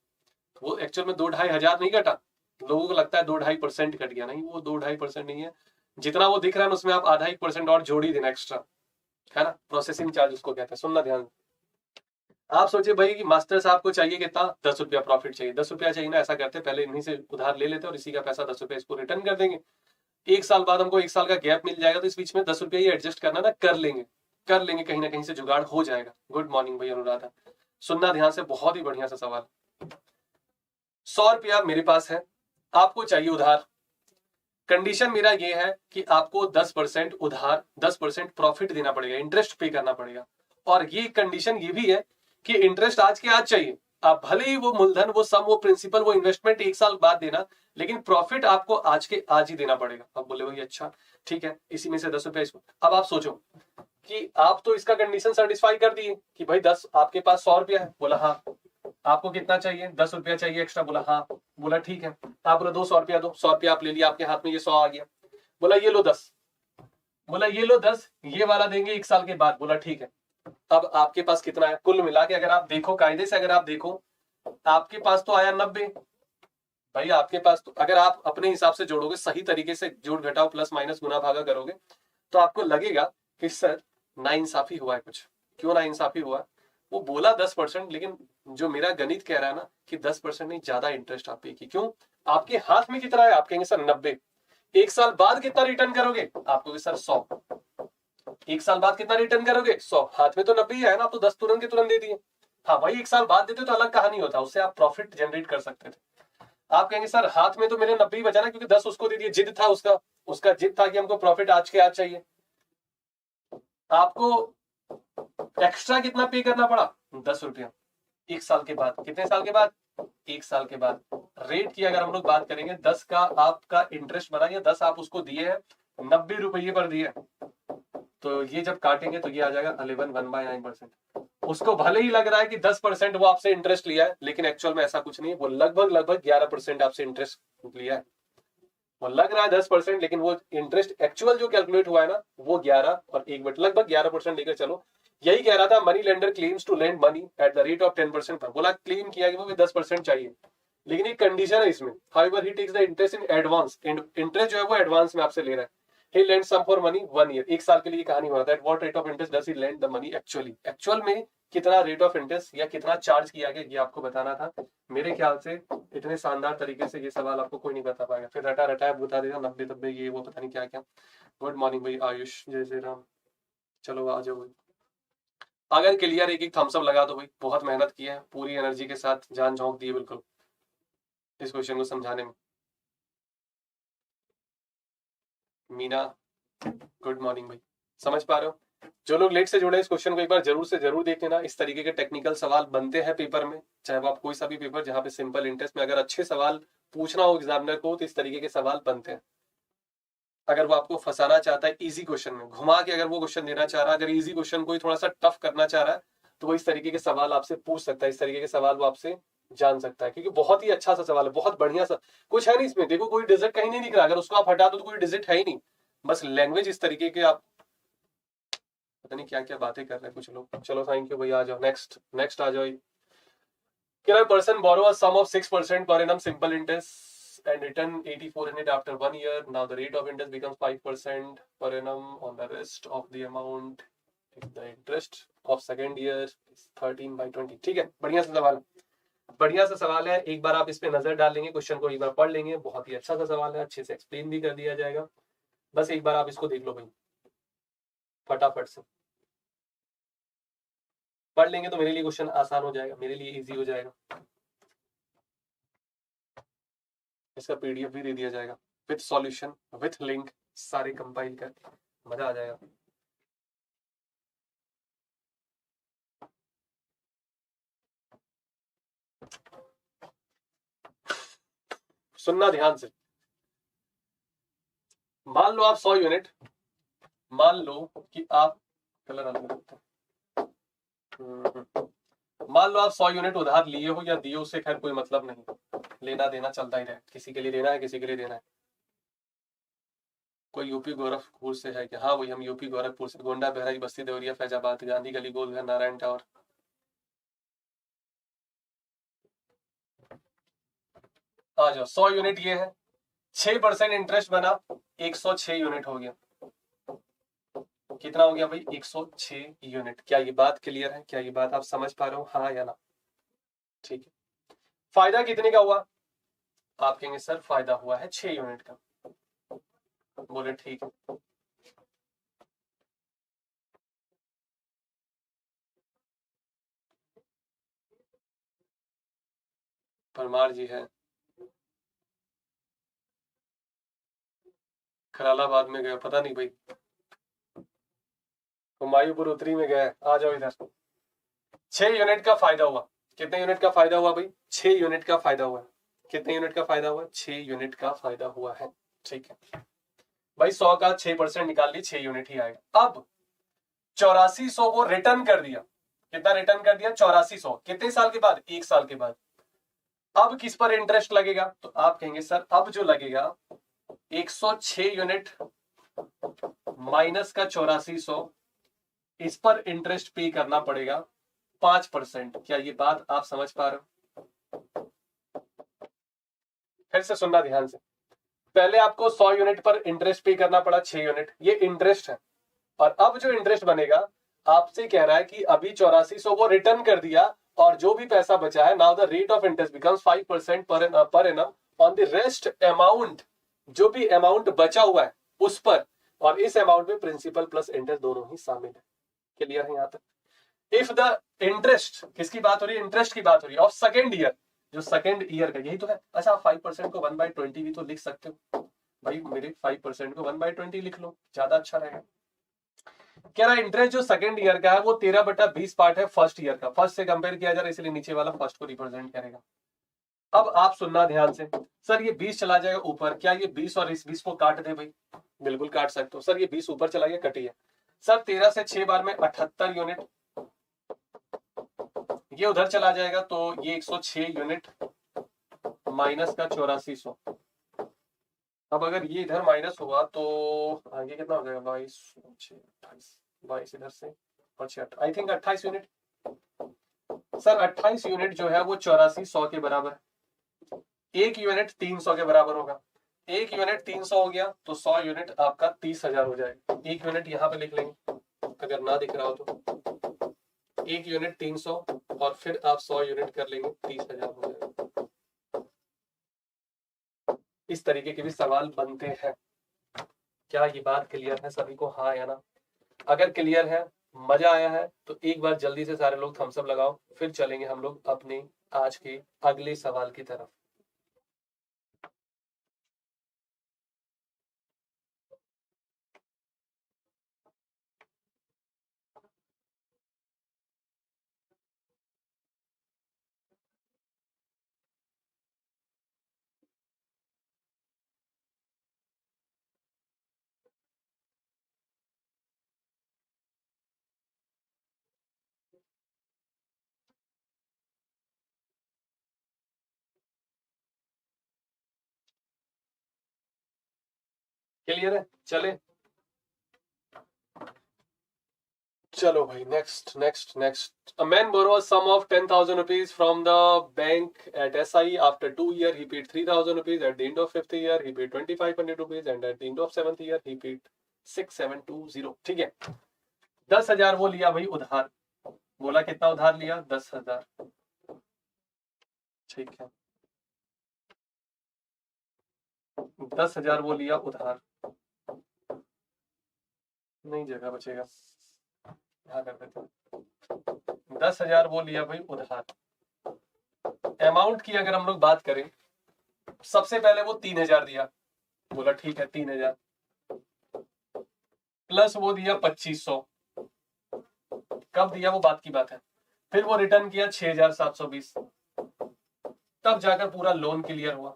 वो एक्चुअल में 2-2.5 हजार नहीं कटा, लोगों को लगता है 2-2.5% कट गया, नहीं वो 2-2.5% नहीं है, जितना वो दिख रहा है उसमें आप आधा 1% और जोड़ ही देना एक्स्ट्रा, है ना, प्रोसेसिंग चार्ज उसको कहते हैं। सुनना ध्यान। आप सोचिए भाई कि मास्टर साहब को चाहिए कितना, 10 रुपया प्रॉफिट चाहिए, 10 रुपया चाहिए ना, ऐसा करते पहले इन्हीं से उधार ले लेते और इसी का पैसा 10 रुपया इसको रिटर्न कर देंगे। 1 साल बाद हमको 1 साल का गैप मिल जाएगा तो इस बीच में 10 रुपया ही एडजस्ट करना ना, कर लेंगे, कर लेंगे, कहीं ना कहीं से जुगाड़ हो जाएगा। गुड मॉर्निंग भाई अनुराधा, सुनना ध्यान से, बहुत ही बढ़िया सा सवाल। 100 रुपया मेरे पास है, आपको चाहिए उधार, कंडीशन मेरा ये है कि आपको 10% उधार, 10% प्रॉफिट देना पड़ेगा, इंटरेस्ट पे करना पड़ेगा। और ये कंडीशन ये भी है कि इंटरेस्ट आज के आज चाहिए, आप भले ही वो मूलधन, वो सम, वो प्रिंसिपल, वो इन्वेस्टमेंट 1 साल बाद देना, लेकिन प्रॉफिट आपको आज के आज ही देना पड़ेगा। अब बोले भाई अच्छा ठीक है, इसी में से 10 रुपया इसको। अब आप सोचो कि आप तो इसका कंडीशन सेटिस्फाई कर दिए कि भाई 10, आपके पास 100 रुपया है, बोला हाँ। आपको कितना चाहिए, 10 रुपया चाहिए एक्स्ट्रा, बोला हाँ। बोला ठीक है, आप बोला 200 रुपया दो, 100 रुपया आप ले लिया, आपके हाथ में ये 100 आ गया। बोला ये लो 10, बोला ये लो 10, ये वाला देंगे 1 साल के बाद, बोला ठीक है। अब आपके पास कितना है कुल मिला के, अगर आप देखो कायदे से, अगर आप देखो आपके पास तो आया 90। भाई आपके पास तो, अगर आप अपने हिसाब से जोड़ोगे, सही तरीके से जोड़ घटाओ प्लस माइनस गुना भागा करोगे, तो आपको लगेगा कि सर नाइंसाफी हुआ है कुछ। क्यों नाइंसाफी हुआ? वो बोला 10%, लेकिन जो मेरा गणित कह रहा है ना कि 10% नहीं, ज्यादा इंटरेस्ट आप पे की। क्यों? आपके हाथ में कितना है? आप कहेंगे सर 90। 1 साल बाद कितना रिटर्न करोगे? आप कहोगे सर 100। 1 साल बाद कितना रिटर्न करोगे? 100। हाथ में तो 90 ही है ना, आप तो 10 तुरंत के तुरंत दे दिए। हाँ भाई 1 साल बाद देते तो अलग कहानी होता, उससे आप प्रॉफिट जनरेट कर सकते थे। आप कहेंगे सर हाथ में तो मेरे 90 ही बचा ना, क्योंकि 10 उसको दे दिए, जिद था उसका, उसका जिद था कि हमको प्रॉफिट आज के आज चाहिए। आपको एक्स्ट्रा कितना पे करना पड़ा? 10 रुपया। 1 साल के बाद, कितने साल के बाद? 1 साल के बाद। रेट की अगर हम लोग बात करेंगे, 10 का आपका इंटरेस्ट बना, या 10 आप उसको दिए हैं, 90 रुपये पर दिए, तो ये जब काटेंगे तो ये आ जाएगा 11 1/9%। उसको भले ही लग रहा है कि 10% वो आपसे इंटरेस्ट लिया है, लेकिन एक्चुअल में ऐसा कुछ नहीं है, वो लगभग 11% आपसे इंटरेस्ट लिया है। वो लग रहा है 10%, लेकिन वो इंटरेस्ट एक्चुअल जो कैलकुलेट हुआ है ना, वो 11 और 1 लगभग 11% लेकर चलो। यही कह रहा था, money lender claims to lend money at the rate of 10% पर। बोला क्लेम किया कि वो 10% चाहिए, लेकिन एक कंडीशन है इसमें, however he takes the interest in advance, interest जो है वो एडवांस में आपसे ले रहा है। he lends some for money 1 year, 1 साल के लिए कहानी हो रहा है। what rate of interest does he lend the money actually? Actual में कितना रेट ऑफ इंटरेस्ट या कितना चार्ज किया गया, ये आपको बताना था। मेरे ख्याल से इतने शानदार तरीके से ये सवाल आपको कोई नहीं बता पाएगा, फिर रटा रटाया बता देगा 90 ये वो पता नहीं क्या क्या। गुड मॉर्निंग भाई आयुष, जय श्री राम। चलो आ जाओ भाई, अगर क्लियर एक थम्स अप लगा दो भाई, बहुत मेहनत की है, पूरी एनर्जी के साथ जान झोंक दी है बिल्कुल इस क्वेश्चन को समझाने में। मीना गुड मॉर्निंग भाई, समझ पा रहे हो? जो लोग लेट से जुड़े इस क्वेश्चन को एक बार जरूर से जरूर देख लेना। इस तरीके के टेक्निकल सवाल बनते हैं पेपर में, चाहे वो आप कोई सा भी पेपर जहां पे सिंपल इंटरेस्ट में अगर अच्छे सवाल पूछना हो एग्जामिनर को, तो इस तरीके के सवाल बनते हैं। अगर वो आपको फंसाना चाहता है इजी क्वेश्चन में, घुमा के अगर वो क्वेश्चन देना चाह रहा है, अगर इजी क्वेश्चन को थोड़ा सा टफ करना चाह रहा है, तो वो इस तरीके के सवाल आपसे पूछ सकता है, इस तरीके के सवाल वो आपसे जान सकता है, क्योंकि बहुत ही अच्छा सा सवाल है, बहुत बढ़िया सा। कुछ है नहीं इसमें, देखो कोई डिजिट कहीं नहीं दिख रहा, अगर उसको आप हटा दो तो कोई डिजिट है ही नहीं, बस लैंग्वेज इस तरीके के, आप पता नहीं क्या क्या बातें कर रहे हैं कुछ लोग। चलो थैंक यू भैया, आ जाओ नेक्स्ट, नेक्स्ट आ जाओ। Can a person borrow a sum of 6% per annum simple interest and return 8400 after 1 year? Now the rate of interest becomes 5% per annum on the rest of the amount. If the interest of second year is 13/20. ठीक है, बढ़िया सा सवाल है, बढ़िया सा सवाल है। एक बार आप इस पे नजर डाल लेंगे, क्वेश्चन को एक बार पढ़ लेंगे, बहुत ही अच्छा सा सवाल है, अच्छे से एक्सप्लेन भी कर दिया जाएगा। बस एक बार आप इसको देख लो भाई, फटाफट से पढ़ लेंगे तो मेरे लिए क्वेश्चन आसान हो जाएगा, मेरे लिए इजी हो जाएगा। इसका पीडीएफ भी दे दिया जाएगा विथ सॉल्यूशन विथ लिंक, सारे कंपाइल कर, मजा आ जाएगा। सुनना ध्यान से, मान लो आप 100 यूनिट मान लो कि आप कलर अलग करते हैं। मान लो आप 100 यूनिट उधार लिए हो या दिए, उससे खैर कोई मतलब नहीं, लेना देना चलता ही रहे, किसी के लिए देना है, किसी के लिए देना है। कोई यूपी गोरखपुर से है क्या? हाँ वही, हम यूपी गोरखपुर से, गोंडा, बहराइच, बस्ती, देवरिया, फैजाबाद, गांधी गली, गोलघर, नारायण टावर। आ जाओ, 100 यूनिट ये है, 6% इंटरेस्ट बना, 106 यूनिट हो गया। कितना हो गया भाई? 106 यूनिट। क्या ये बात क्लियर है? क्या ये बात आप समझ पा रहे हो, हाँ या ना? ठीक है। फायदा कितने का हुआ? आप कहेंगे सर फायदा हुआ है 6 यूनिट का। बोले ठीक है। परमार जी है, खरालाबाद में गए, पता नहीं भाई, हुमायूंपुर उत्तरी में गए। आ जाओ इधर। 6 यूनिट का फायदा हुआ। कितने यूनिट का फायदा हुआ भाई? 6 यूनिट का फायदा हुआ। कितने यूनिट का फायदा हुआ? 6 यूनिट का फायदा हुआ है। ठीक है भाई, 100 का 6% निकाल ली, 6 यूनिट ही आएगा। अब 8400 वो रिटर्न कर दिया। कितना रिटर्न कर दिया? 8400। कितने साल के बाद? 1 साल के बाद। अब किस पर इंटरेस्ट लगेगा? तो आप कहेंगे सर अब जो लगेगा 106 यूनिट माइनस का 8400, इस पर इंटरेस्ट पे करना पड़ेगा 5%। क्या ये बात आप समझ पा रहे हो? फिर से सुनना ध्यान से। पहले आपको 100 यूनिट पर इंटरेस्ट पे करना पड़ा 6 यूनिट, ये इंटरेस्ट है। और अब जो इंटरेस्ट बनेगा, आपसे कह रहा है कि अभी 8400 वो रिटर्न कर दिया, और जो भी पैसा बचा है, now the rate of interest becomes 5% per annum on the rest amount. जो भी अमाउंट बचा हुआ है उस पर, और इस अमाउंट में प्रिंसिपल प्लस इंटरेस्ट दोनों ही शामिल है। क्लियर है यहां तक? इफ द इंटरेस्ट, किसकी बात हो रही है? इंटरेस्ट की बात हो रही है ऑफ सेकेंड ईयर। जो सेकेंड ईयर का यही तो है। अच्छा, आप 5% को 1/20 भी तो लिख सकते हो भाई, मेरे 5% को 1/20 लिख लो, ज्यादा अच्छा रहेगा। कह रहा है इंटरेस्ट जो सेकंड ईयर का है वो 13/20 पार्ट है फर्स्ट ईयर का। फर्स्ट से कंपेयर किया जा रहा है, इसलिए नीचे वाला फर्स्ट को रिप्रेजेंट करेगा। अब आप सुनना ध्यान से। सर ये 20 चला जाएगा ऊपर, क्या ये 20 और इस 20 को काट दे भाई? बिल्कुल काट सकते हो। सर ये 20 ऊपर चला गया, कटिए। सर 13 से 6 बार में 78 यूनिट, ये उधर चला जाएगा तो ये 106 यूनिट माइनस का 8400। अब अगर ये इधर माइनस हुआ तो आगे कितना हो जाएगा? 22, 28, 22 इधर से, और 6, I think 28 unit. Sir 28 unit जो है वो 8400 के बराबर है। एक यूनिट 300 के बराबर होगा। एक यूनिट 300 हो गया तो 100 यूनिट आपका 30,000 हो जाएगा। एक यूनिट यहाँ पे लिख लेंगे अगर ना दिख रहा हो तो। एक यूनिट 300 और फिर आप 100 यूनिट कर लेंगे, 30,000 हो जाएगा। इस तरीके के भी सवाल बनते हैं। क्या ये बात क्लियर है सभी को, हाँ या ना? अगर क्लियर है, मजा आया है, तो एक बार जल्दी से सारे लोग थम्स अप लगाओ, फिर चलेंगे हम लोग अपने आज के अगले सवाल की तरफ। क्लियर है? चले, चलो भाई, next next next. A man borrows sum of 10,000 rupees from the bank at SI. After 2 years, he paid 3,000 rupees. At the end of fifth year, he paid 2,500 rupees, and at the end of seventh year, he paid 6,720। ठीक है, 10,000 वो लिया भाई उधार। बोला कितना उधार लिया? 10,000। ठीक है, 10,000 वो लिया उधार, नहीं जगह बचेगा, यहाँ कर देते हैं। 10,000 वो लिया भाई उधार। अमाउंट की अगर हम लोग बात करें, सबसे पहले वो 3,000 दिया। बोला ठीक है 3,000, प्लस वो दिया 2,500। कब दिया वो बात की बात है। फिर वो रिटर्न किया 6,720, तब जाकर पूरा लोन क्लियर हुआ।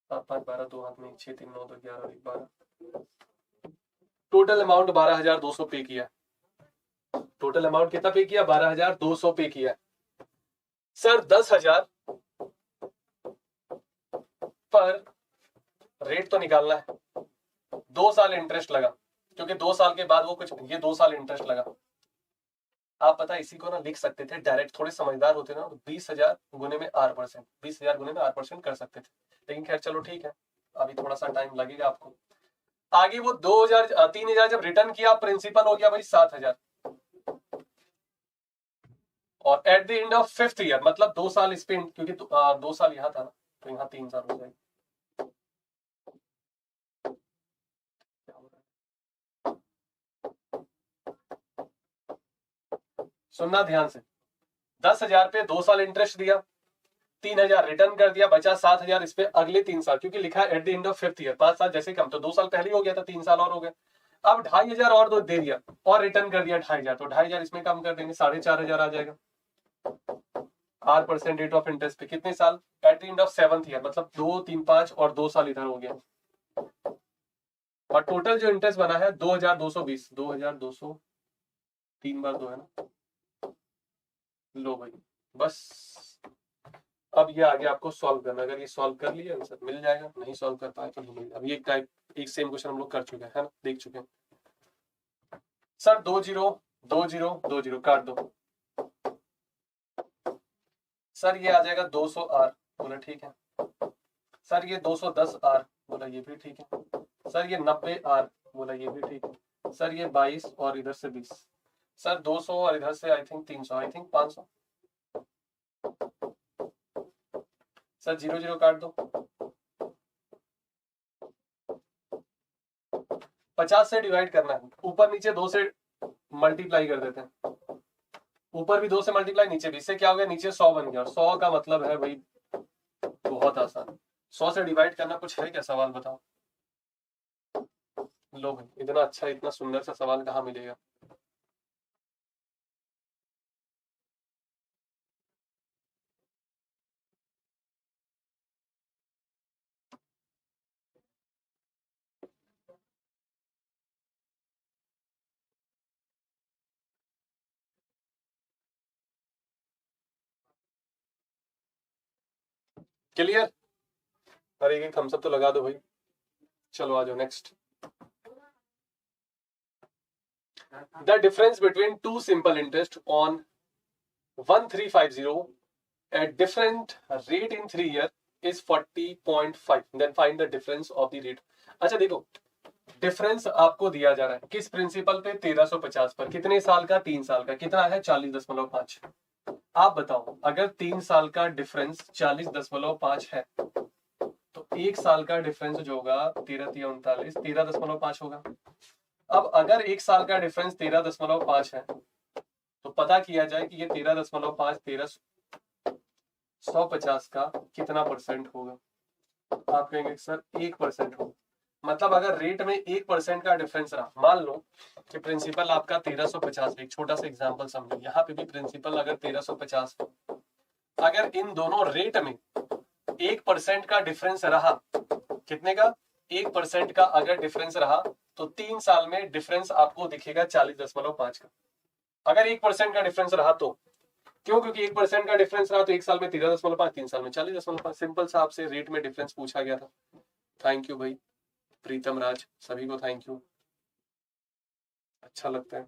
7, 5, 12, 2 हाथ में, 6, 3, 9, 10, 11, 1, 12। टोटल अमाउंट 12,200 पे किया। टोटल अमाउंट कितना पे किया? 12,200 पे किया। सर 10,000 पर रेट तो निकालना है, 2 साल इंटरेस्ट लगा, क्योंकि 2 साल के बाद वो कुछ, ये 2 साल इंटरेस्ट लगा। आप पता इसी को ना लिख सकते थे डायरेक्ट, थोड़े समझदार होते ना, 20,000 गुने में R%, 20,000 गुने में R% कर सकते थे, लेकिन खैर चलो ठीक है, अभी थोड़ा सा टाइम लगेगा आपको। आगे वो 3,000 जब रिटर्न किया, प्रिंसिपल हो गया भाई 7,000, और at the end of 5th year, मतलब 2 साल इस पे, क्योंकि 2 साल यहाँ था ना, तो यहाँ 3 साल हो जाएगा। सुनना ध्यान से, 10,000 पे 2 साल इंटरेस्ट दिया, 3,000 रिटर्न कर दिया, बचा 7,000 इस पे अगले 3 साल, क्योंकि लिखा है at the end of 5th year, 5 साल जैसे कम, तो 2 साल पहले हो गया था, 3 साल और हो गए। अब 2,500 और दे दिया और रिटर्न कर दिया 2,500, तो 2,500 इसमें कम कर देंगे, 4,500 आ जाएगा। R% रेट ऑफ इंटरेस्ट पे कितने साल? At the end of 7th year, मतलब 2, 3, 5 और 2 साल इधर हो गया, और टोटल जो इंटरेस्ट बना है 2,220, 2,200 3 बार 2 है ना, लो भाई बस। अब ये आगे आपको सॉल्व करना, अगर ये सॉल्व कर लिया आंसर मिल जाएगा, नहीं सॉल्व कर पाए तो नहीं मिलेगा। अब ये एक सेम क्वेश्चन हम लोग कर चुके हैं, है ना, देख चुके हैं। सर 2 0 2 0 2 0 काट दो। सर ये आ जाएगा 200 R, बोला ठीक है। सर ये 210 R, बोला ये भी ठीक है। सर ये 90 R, बोला ये भी ठीक है। सर ये 22 और इधर से 20। सर 200 और इधर से I think 300, I think 500। Sir 0 0 काट दो। 50 से डिवाइड करना है, ऊपर नीचे 2 से मल्टीप्लाई कर देते हैं, ऊपर भी 2 से मल्टीप्लाई, नीचे भी। इससे क्या हो गया, नीचे 100 बन गया, और 100 का मतलब है भाई बहुत आसान, 100 से डिवाइड करना। कुछ है क्या सवाल बताओ? लो भाई, इतना अच्छा इतना सुंदर सा सवाल कहाँ मिलेगा? क्लियर? अरे एक थम्स अप तो लगा दो भाई। चलो आ जाओ next. The difference between two simple interest on 1350 at different rate in 3 year is 40.5, then find the difference of the rate। अच्छा देखो, डिफरेंस आपको दिया जा रहा है किस प्रिंसिपल पे? 1350 पर। कितने साल का? 3 साल का। कितना है? 40.5। आप बताओ, अगर 3 साल का डिफरेंस 40.5 है, तो 1 साल का डिफरेंस जो होगा 13 3 39, 13.5 होगा। अब अगर 1 साल का डिफरेंस 13.5 है, तो पता किया जाए कि ये 13.5 1350 का कितना परसेंट होगा। आप कहेंगे सर 1% होगा। मतलब अगर रेट में 1% का डिफरेंस रहा, मान लो कि प्रिंसिपल आपका 1350, एक छोटा सा एग्जांपल समझो, यहाँ पे भी प्रिंसिपल अगर 1350, अगर इन दोनों रेट में 1% का डिफरेंस रहा, कितने का? 1% का अगर डिफरेंस रहा, तो 3 साल में डिफरेंस आपको दिखेगा 40.5 का। अगर 1% का डिफरेंस रहा तो क्यों? क्योंकि 1% का डिफरेंस रहा तो 1 साल में 13.5, 3 साल में 40.5। सिंपल सा आपसे रेट में डिफरेंस पूछा गया था। थैंक यू भाई प्रीतम राज, सभी को थैंक यू। अच्छा लगता है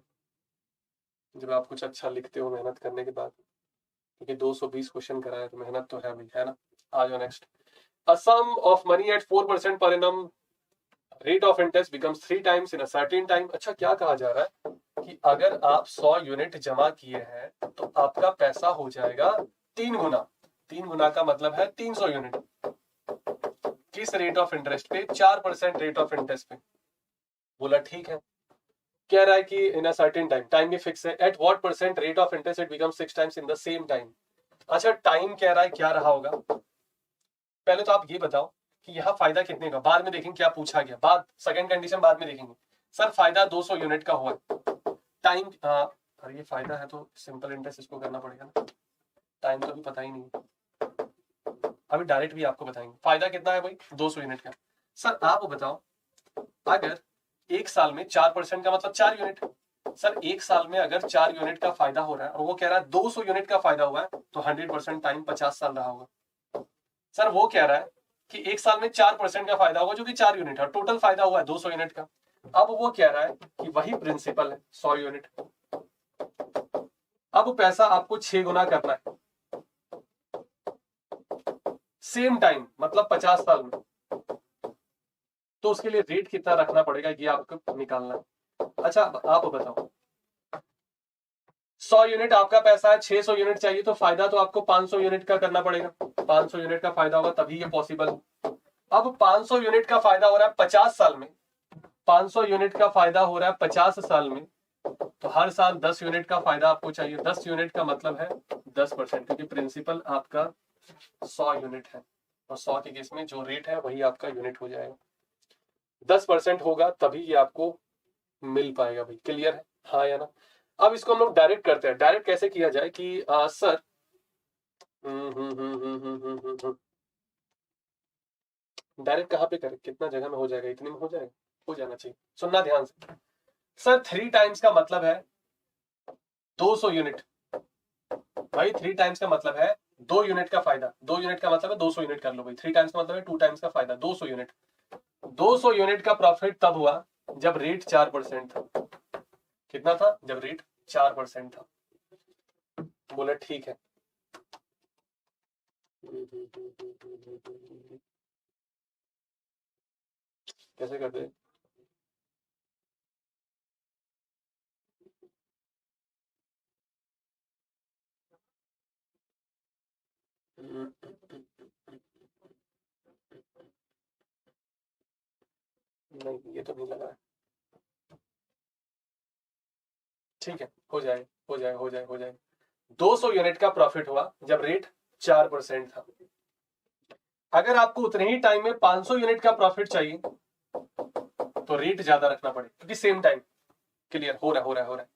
जब आप कुछ अच्छा लिखते हो मेहनत करने के बाद, क्योंकि 220 क्वेश्चन कराया तो मेहनत तो है भाई, है ना। आ जाओ next. A sum of money at 4% per annum rate of interest becomes 3 times in a certain time. अच्छा क्या कहा जा रहा है कि अगर आप 100 यूनिट जमा किए हैं तो आपका पैसा हो जाएगा 3 गुना। 3 गुना का मतलब है 300 यूनिट। किस रेट ऑफ इंटरेस्ट पे? 4% रेट ऑफ इंटरेस्ट पे। बोला ठीक है। कह रहा है कि इन अ सर्टेन टाइम, टाइम भी फिक्स है। At what percent rate of interest it becomes 6 times in the same time. अच्छा टाइम कह रहा है क्या रहा होगा? पहले तो आप ये बताओ कि यहाँ फायदा कितने का, बाद में देखेंगे क्या पूछा गया, बाद सेकंड कंडीशन बाद में देखेंगे। सर फायदा 200 यूनिट का हुआ, टाइम अरे ये फायदा है तो सिंपल इंटरेस्ट इसको करना पड़ेगा ना, टाइम तो अभी पता ही नहीं, अभी डायरेक्ट भी आपको बताएंगे। फायदा कितना है भाई? 200 यूनिट का। सर आप बताओ, अगर एक साल में 4% का मतलब 4 यूनिट। सर एक साल में अगर 4 यूनिट का फायदा हो रहा है और वो कह रहा है 200 यूनिट का फायदा हुआ है तो 100% टाइम 50 साल रहा होगा। सर वो कह रहा है कि एक साल में 4% का फायदा होगा जो कि 4 यूनिट है, टोटल फायदा हुआ है 200 यूनिट का। अब वो कह रहा है कि वही प्रिंसिपल है 100 यूनिट। अब पैसा आपको 6 गुना करना है सेम टाइम मतलब 50 साल में, तो उसके लिए रेट कितना रखना पड़ेगा ये आपको निकालना है। अच्छा आप बताओ 100 यूनिट आपका पैसा है, 600 यूनिट चाहिए तो फायदा तो आपको 500 यूनिट का करना पड़ेगा, 500 यूनिट का फायदा होगा तभी ये पॉसिबल। अब 500 यूनिट का फायदा हो रहा है 50 साल में, 500 यूनिट का फायदा हो रहा है 50 साल में, तो हर साल 10 यूनिट का फायदा आपको चाहिए। 10 यूनिट का मतलब है 10%, क्योंकि प्रिंसिपल आपका 100 यूनिट है और 100 के केस में जो रेट है वही आपका यूनिट हो जाएगा। 10% होगा तभी ये आपको मिल पाएगा भाई। क्लियर है हाँ या ना? अब इसको हम लोग डायरेक्ट करते हैं। डायरेक्ट कैसे किया जाए कि सर डायरेक्ट कहाँ पे करें, कितना जगह में हो जाएगा, इतने में हो जाएगा, हो जाना चाहिए। सुनना ध्यान से सर, 3 टाइम्स का मतलब है 200 यूनिट भाई। 3 टाइम्स का मतलब है 2 यूनिट का फायदा, 2 यूनिट का मतलब है 200 यूनिट कर लो भाई। 3 टाइम्स का मतलब है 2 टाइम्स का फायदा 200 यूनिट। 200 यूनिट का प्रॉफिट तब हुआ जब रेट 4% था। कितना था? जब रेट 4% था। बोले ठीक है। कैसे करते हैं? नहीं ये तो नहीं लगा। ठीक है हो जाए हो जाए हो जाए हो जाए। 200 यूनिट का प्रॉफिट हुआ जब रेट 4% था। अगर आपको उतने ही टाइम में 500 यूनिट का प्रॉफिट चाहिए तो रेट ज्यादा रखना पड़ेगा, क्योंकि सेम टाइम। क्लियर हो रहा है हो रहा है हो रहा है।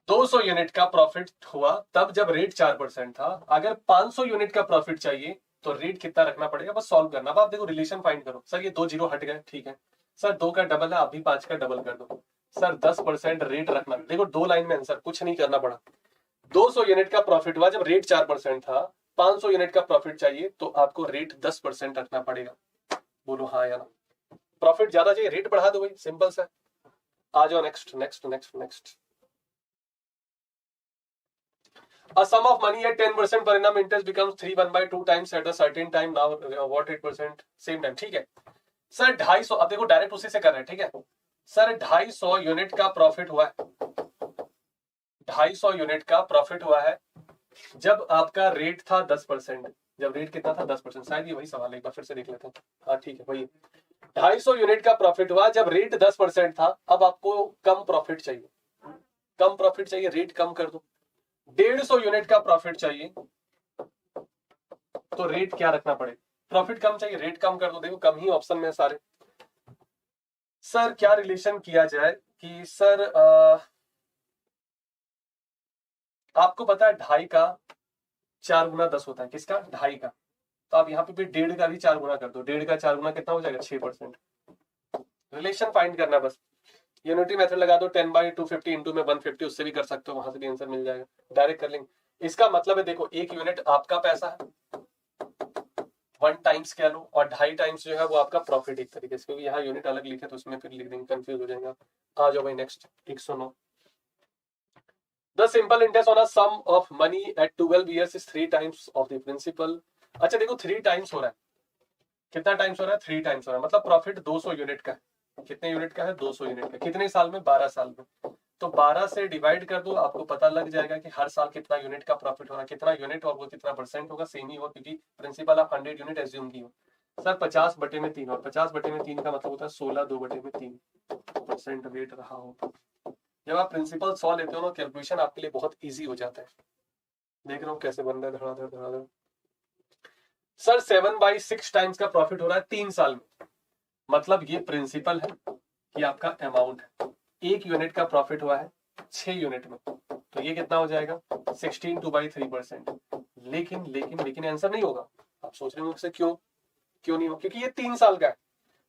200 यूनिट का प्रॉफिट हुआ तब जब रेट 4% था। अगर 500 यूनिट का प्रॉफिट चाहिए तो रेट कितना रखना पड़ेगा, बस सॉल्व करना। अब आप देखो रिलेशन फाइंड करो। सर ये 2 जीरो हट गए, ठीक है। सर 2 का डबल है, आप भी 5 का डबल कर दो। सर 10% रेट रखना। देखो 2 लाइन में आंसर, कुछ नहीं करना पड़ा। 200 यूनिट का प्रॉफिट हुआ जब रेट 4% था। 500 यूनिट का प्रॉफिट चाहिए तो आपको रेट 10% रखना पड़ेगा। बोलो हाँ या ना? प्रॉफिट ज्यादा चाहिए रेट बढ़ा दो भाई, सिंपल सा। आ जाओ next next next next. A sum of money at 10% per annum interest becomes 3 1/2 times at a certain time. Now what 8% same time? ठीक है सर 250। अब देखो डायरेक्ट उसी से कर रहे हैं, ठीक है। सर 250 यूनिट का प्रॉफिट हुआ है, 250 यूनिट का प्रॉफिट हुआ है जब आपका रेट था 10%। जब रेट कितना था? 10%। शायद ये वही सवाल है, एक बार फिर से देख लेते हैं। हाँ ठीक है वही। 250 यूनिट का प्रॉफिट हुआ जब रेट 10% था। अब आपको कम प्रॉफिट चाहिए, कम प्रॉफिट चाहिए, रेट कम कर दो। 150 यूनिट का प्रॉफिट चाहिए तो रेट क्या रखना पड़ेगा? प्रॉफिट कम चाहिए, रेट कम कर दो। देखो कम ही ऑप्शन में सारे। सर क्या रिलेशन किया जाए कि सर आपको पता है 2.5 का 4 गुना 10 होता है। किसका? 2.5 का। तो आप यहाँ पे भी 1.5 का भी 4 गुना कर दो। 1.5 का 4 गुना कितना हो जाएगा? 6%। रिलेशन फाइंड करना बस। यूनिटी मेथड लगा दो। 10/250 इंटू में 150, उससे भी कर सकते हो, वहां से भी आंसर मिल जाएगा। डायरेक्ट कर लेंगे। इसका मतलब है देखो 1 यूनिट आपका पैसा है, 1 टाइम्स कह लो, और 2.5 टाइम्स जो है वो आपका प्रॉफिट एक तरीके से, क्योंकि यहाँ यूनिट अलग लिखे तो उसमें फिर लिख देंगे, कंफ्यूज हो जाएगा। आ जाओ भाई next 109। The simple interest on a sum of money at 12 years is 3 times of the principal। अच्छा देखो 3 टाइम्स हो रहा है। कितना टाइम्स हो रहा है? 3 टाइम्स हो रहा है, मतलब प्रॉफिट 200 यूनिट का है। कितने यूनिट का है? 200 यूनिट का। कितने साल में? 12 साल में। तो 12 से डिवाइड कर दो, आपको पता लग जाएगा कि हर साल कितना यूनिट का प्रॉफिट हो रहा है। कितना यूनिट और वो कितना परसेंट होगा, सेम ही होगा, क्योंकि प्रिंसिपल आप 100 यूनिट एज्यूम की हो। सर 50/3, और 50/3 का मतलब होता है 16 2/3% रेट रहा हो। जब आप प्रिंसिपल 100 लेते हो ना, कैलकुलेशन आपके लिए बहुत इजी हो जाता है। देख रहा हूँ कैसे बन रहा है, धड़ाधड़ धड़ाधड़। सर 7/6 टाइम्स का प्रॉफिट हो रहा है 3 साल में। मतलब ये प्रिंसिपल है कि आपका अमाउंट है। 1 यूनिट का प्रॉफिट हुआ है 6 यूनिट में, तो ये कितना हो जाएगा? 16 2/3%। लेकिन लेकिन लेकिन आंसर नहीं होगा। आप सोच रहे हो मुझसे क्यों क्यों नहीं हो? क्योंकि ये 3 साल का है।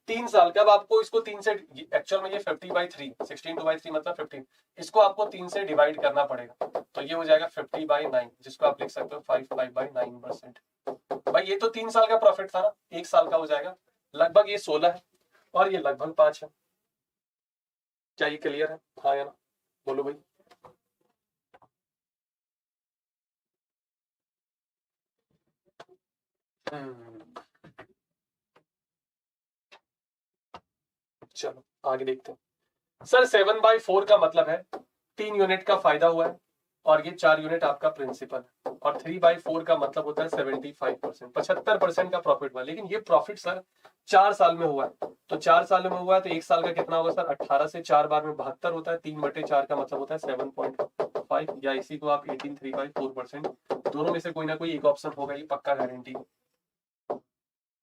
3 साल का। अब आपको इसको 3 से, एक्चुअल में ये 50/3, 16/3 मतलब 15, इसको आपको 3 से डिवाइड करना पड़ेगा, तो ये हो जाएगा 50/9, जिसको आप लिख सकते हो 55/9%। भाई ये तो 3 साल का प्रॉफिट था ना, 1 साल का हो जाएगा, लगभग ये 16 है और ये लगभग 5 है। क्या ये क्लियर है? हाँ या ना, बोलो भाई। चलो आगे देखते हैं। सर 7/4 का मतलब है 3 यूनिट का फायदा हुआ है और ये 4 यूनिट आपका प्रिंसिपल है, और 3/4 का मतलब होता है 75%, 75% का प्रॉफिट हुआ। लेकिन ये प्रॉफिट सर 4 साल में हुआ है, तो 4 साल में हुआ है तो 1 साल का कितना होगा सर? 18 से 4 बार में 72 होता है, 3/4 का मतलब होता है 7.5, या इसी को आप 18 3/4%, दोनों में से कोई ना कोई एक ऑप्शन होगा, ये पक्का गारंटी,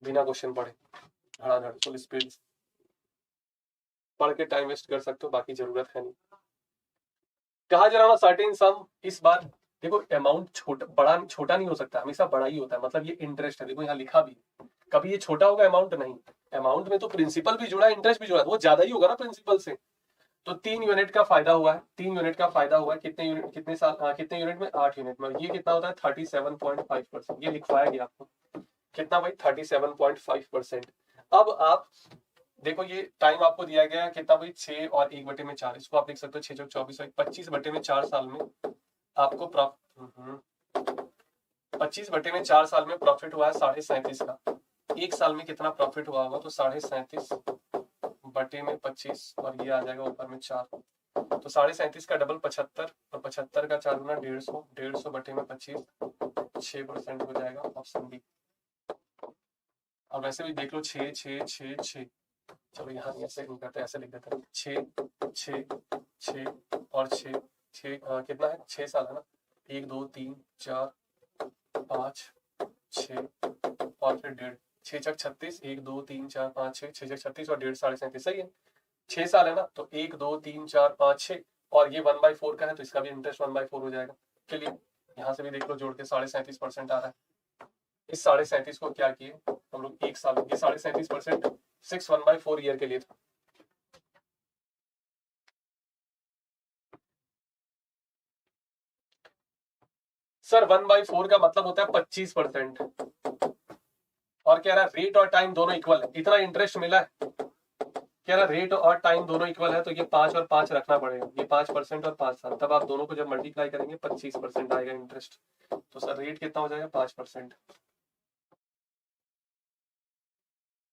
बिना क्वेश्चन पढ़े धड़ाधड़ फुल स्पीड पढ़ के टाइम वेस्ट कर सकते हो, बाकी जरूरत है नहीं। कहा जा रहा है सर्टेन सम, इस बार देखो अमाउंट छोटा बड़ा छोटा नहीं हो सकता, हमेशा बड़ा ही होता है, मतलब ये इंटरेस्ट है, देखो यहाँ लिखा भी, कभी ये छोटा होगा अमाउंट नहीं, अमाउंट में तो प्रिंसिपल भी जुड़ा है, इंटरेस्ट भी जुड़ा है, वो ज्यादा ही होगा ना प्रिंसिपल से। तो 3 यूनिट का फायदा हुआ है, 3 यूनिट का फायदा हुआ है, कितने यूनिट, कितने साल, कितने यूनिट में? 8 यूनिट में। ये कितना होता है? 37.5%, ये लिखवाया गया आपको, कितना भाई? 37.5%। अब आप देखो ये टाइम आपको दिया गया है कितना भाई? 6 और 1/4, इसको आप लिख सकते हो 6 चौक 24, 25/4 साल में आपको 25/4 साल में प्रॉफिट हुआ है 37.5 का। एक साल में कितना प्रॉफिट हुआ होगा? तो 37.5/25, और ये आ जाएगा ऊपर में 4, तो 37.5 का डबल 75, और 75 का 4 गुना 150, 150/25, 6% हो जाएगा, ऑप्शन बी। और वैसे भी देख लो 6 6 6 6, चलो यहाँ ऐसे नहीं करते, ऐसे लिख देते हैं 6 6 6 और 6 6, कितना है? 6 साल है ना, 1 2 3 4 5 6 और फिर 1.5, 6 छक 36, 1 2 3 4 5 6, 6 छक 36 और 1.5 37.5, सही है। 6 साल है ना, तो 1 2 3 4 5 6, और ये 1/4 का है तो इसका भी इंटरेस्ट 1/4 हो जाएगा। चलिए यहाँ से भी देख लो, जोड़ के 37.5% आ रहा है। इस 37.5 को क्या किए हम लोग? एक साल, ये 37.5% 6 1/4 ईयर के लिए था। सर 1/4 का मतलब होता है 25%, और कह रहा है रेट और टाइम दोनों इक्वल है, इतना इंटरेस्ट मिला है, कह रहा रेट और टाइम दोनों इक्वल है, तो ये 5 और 5 रखना पड़ेगा, ये 5% और 5 साल, तब आप दोनों को जब मल्टीप्लाई करेंगे 25% आएगा इंटरेस्ट। तो सर रेट कितना हो जाएगा? 5%।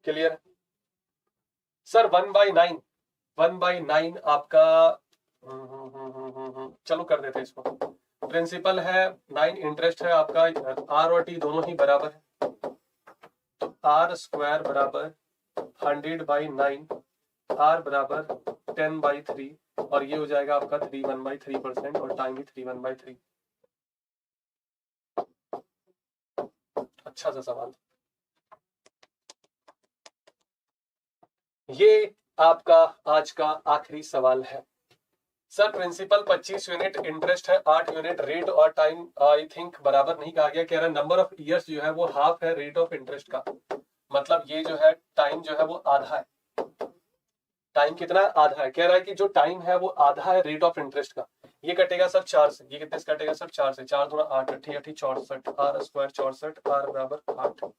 क्लियर? सर 1/9, 1/9 आपका, चलो कर देते हैं इसको। प्रिंसिपल है 9, इंटरेस्ट है आपका, आर और टी दोनों ही बराबर है, तो आर स्क्वायर बराबर 100/9, आर बराबर 10/3, और ये हो जाएगा आपका 3 1/3%, और टाइम भी 3 1/3। अच्छा सा सवाल। ये आपका आज का आखिरी सवाल है। सर प्रिंसिपल 25 यूनिट, इंटरेस्ट है 8 यूनिट, रेट और टाइम आई थिंक बराबर नहीं कहा गया, कह रहा है नंबर ऑफ ईयर्स जो है वो हाफ है रेट ऑफ इंटरेस्ट का, मतलब ये जो है टाइम जो है वो आधा है। टाइम कितना है? आधा है। कह रहा है कि जो टाइम है वो आधा है रेट ऑफ इंटरेस्ट का। ये कटेगा सर 4 से, ये कितने से कटेगा सर? 4 से, 4 दूना 8, 8 8 64, आर स्क्वायर 64, आर बराबर 8।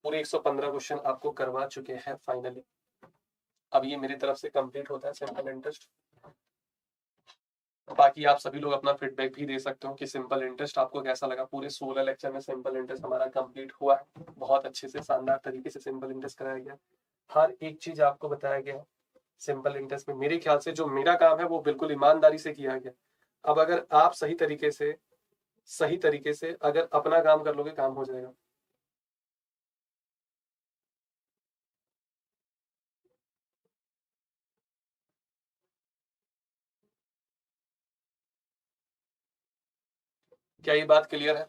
पूरे 115 क्वेश्चन आपको करवा चुके हैं फाइनली। अब ये मेरी तरफ से कंप्लीट होता है सिंपल इंटरेस्ट। बाकी आप सभी लोग अपना फीडबैक भी दे सकते हो कि सिंपल इंटरेस्ट आपको कैसा लगा। पूरे 16 लेक्चर में सिंपल इंटरेस्ट हमारा कंप्लीट हुआ है, बहुत अच्छे से शानदार तरीके से सिंपल इंटरेस्ट कराया गया, हर एक चीज आपको बताया गया सिंपल इंटरेस्ट में। मेरे ख्याल से जो मेरा काम है वो बिल्कुल ईमानदारी से किया गया। अब अगर आप सही तरीके से अगर अपना काम कर लोगे, काम हो जाएगा। क्या ये बात क्लियर है?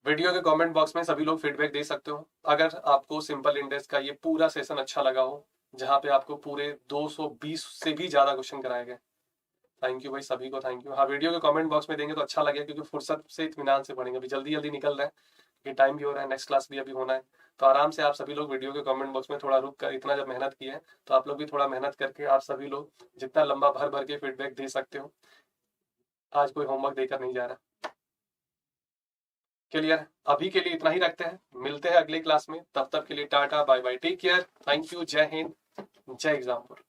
वीडियो के कमेंट बॉक्स में सभी लोग फीडबैक दे सकते हो। अगर आपको सिंपल इंटरेस्ट का ये पूरा सेशन अच्छा लगा हो, जहां पे आपको पूरे 220 से भी ज्यादा क्वेश्चन कराए गए, थैंक यू भाई, सभी को थैंक यू। हाँ वीडियो के कमेंट बॉक्स में देंगे तो अच्छा लगेगा, क्योंकि फुर्सत से इत्मीनान से पढ़ेंगे, अभी जल्दी जल्दी निकल रहे हैं क्योंकि टाइम भी हो रहा है, नेक्स्ट क्लास भी अभी होना है। तो आराम से आप सभी लोग वीडियो के कमेंट बॉक्स में थोड़ा रुक कर, इतना जब मेहनत की है तो आप लोग भी थोड़ा मेहनत करके आप सभी लोग जितना लंबा भर भर के फीडबैक दे सकते हो। आज कोई होमवर्क देकर नहीं जा रहा। क्लियर? अभी के लिए इतना ही रखते हैं, मिलते हैं अगले क्लास में। तब तक के लिए tata bye bye, take care, thank you, जय हिंद, जय एग्जामपुर।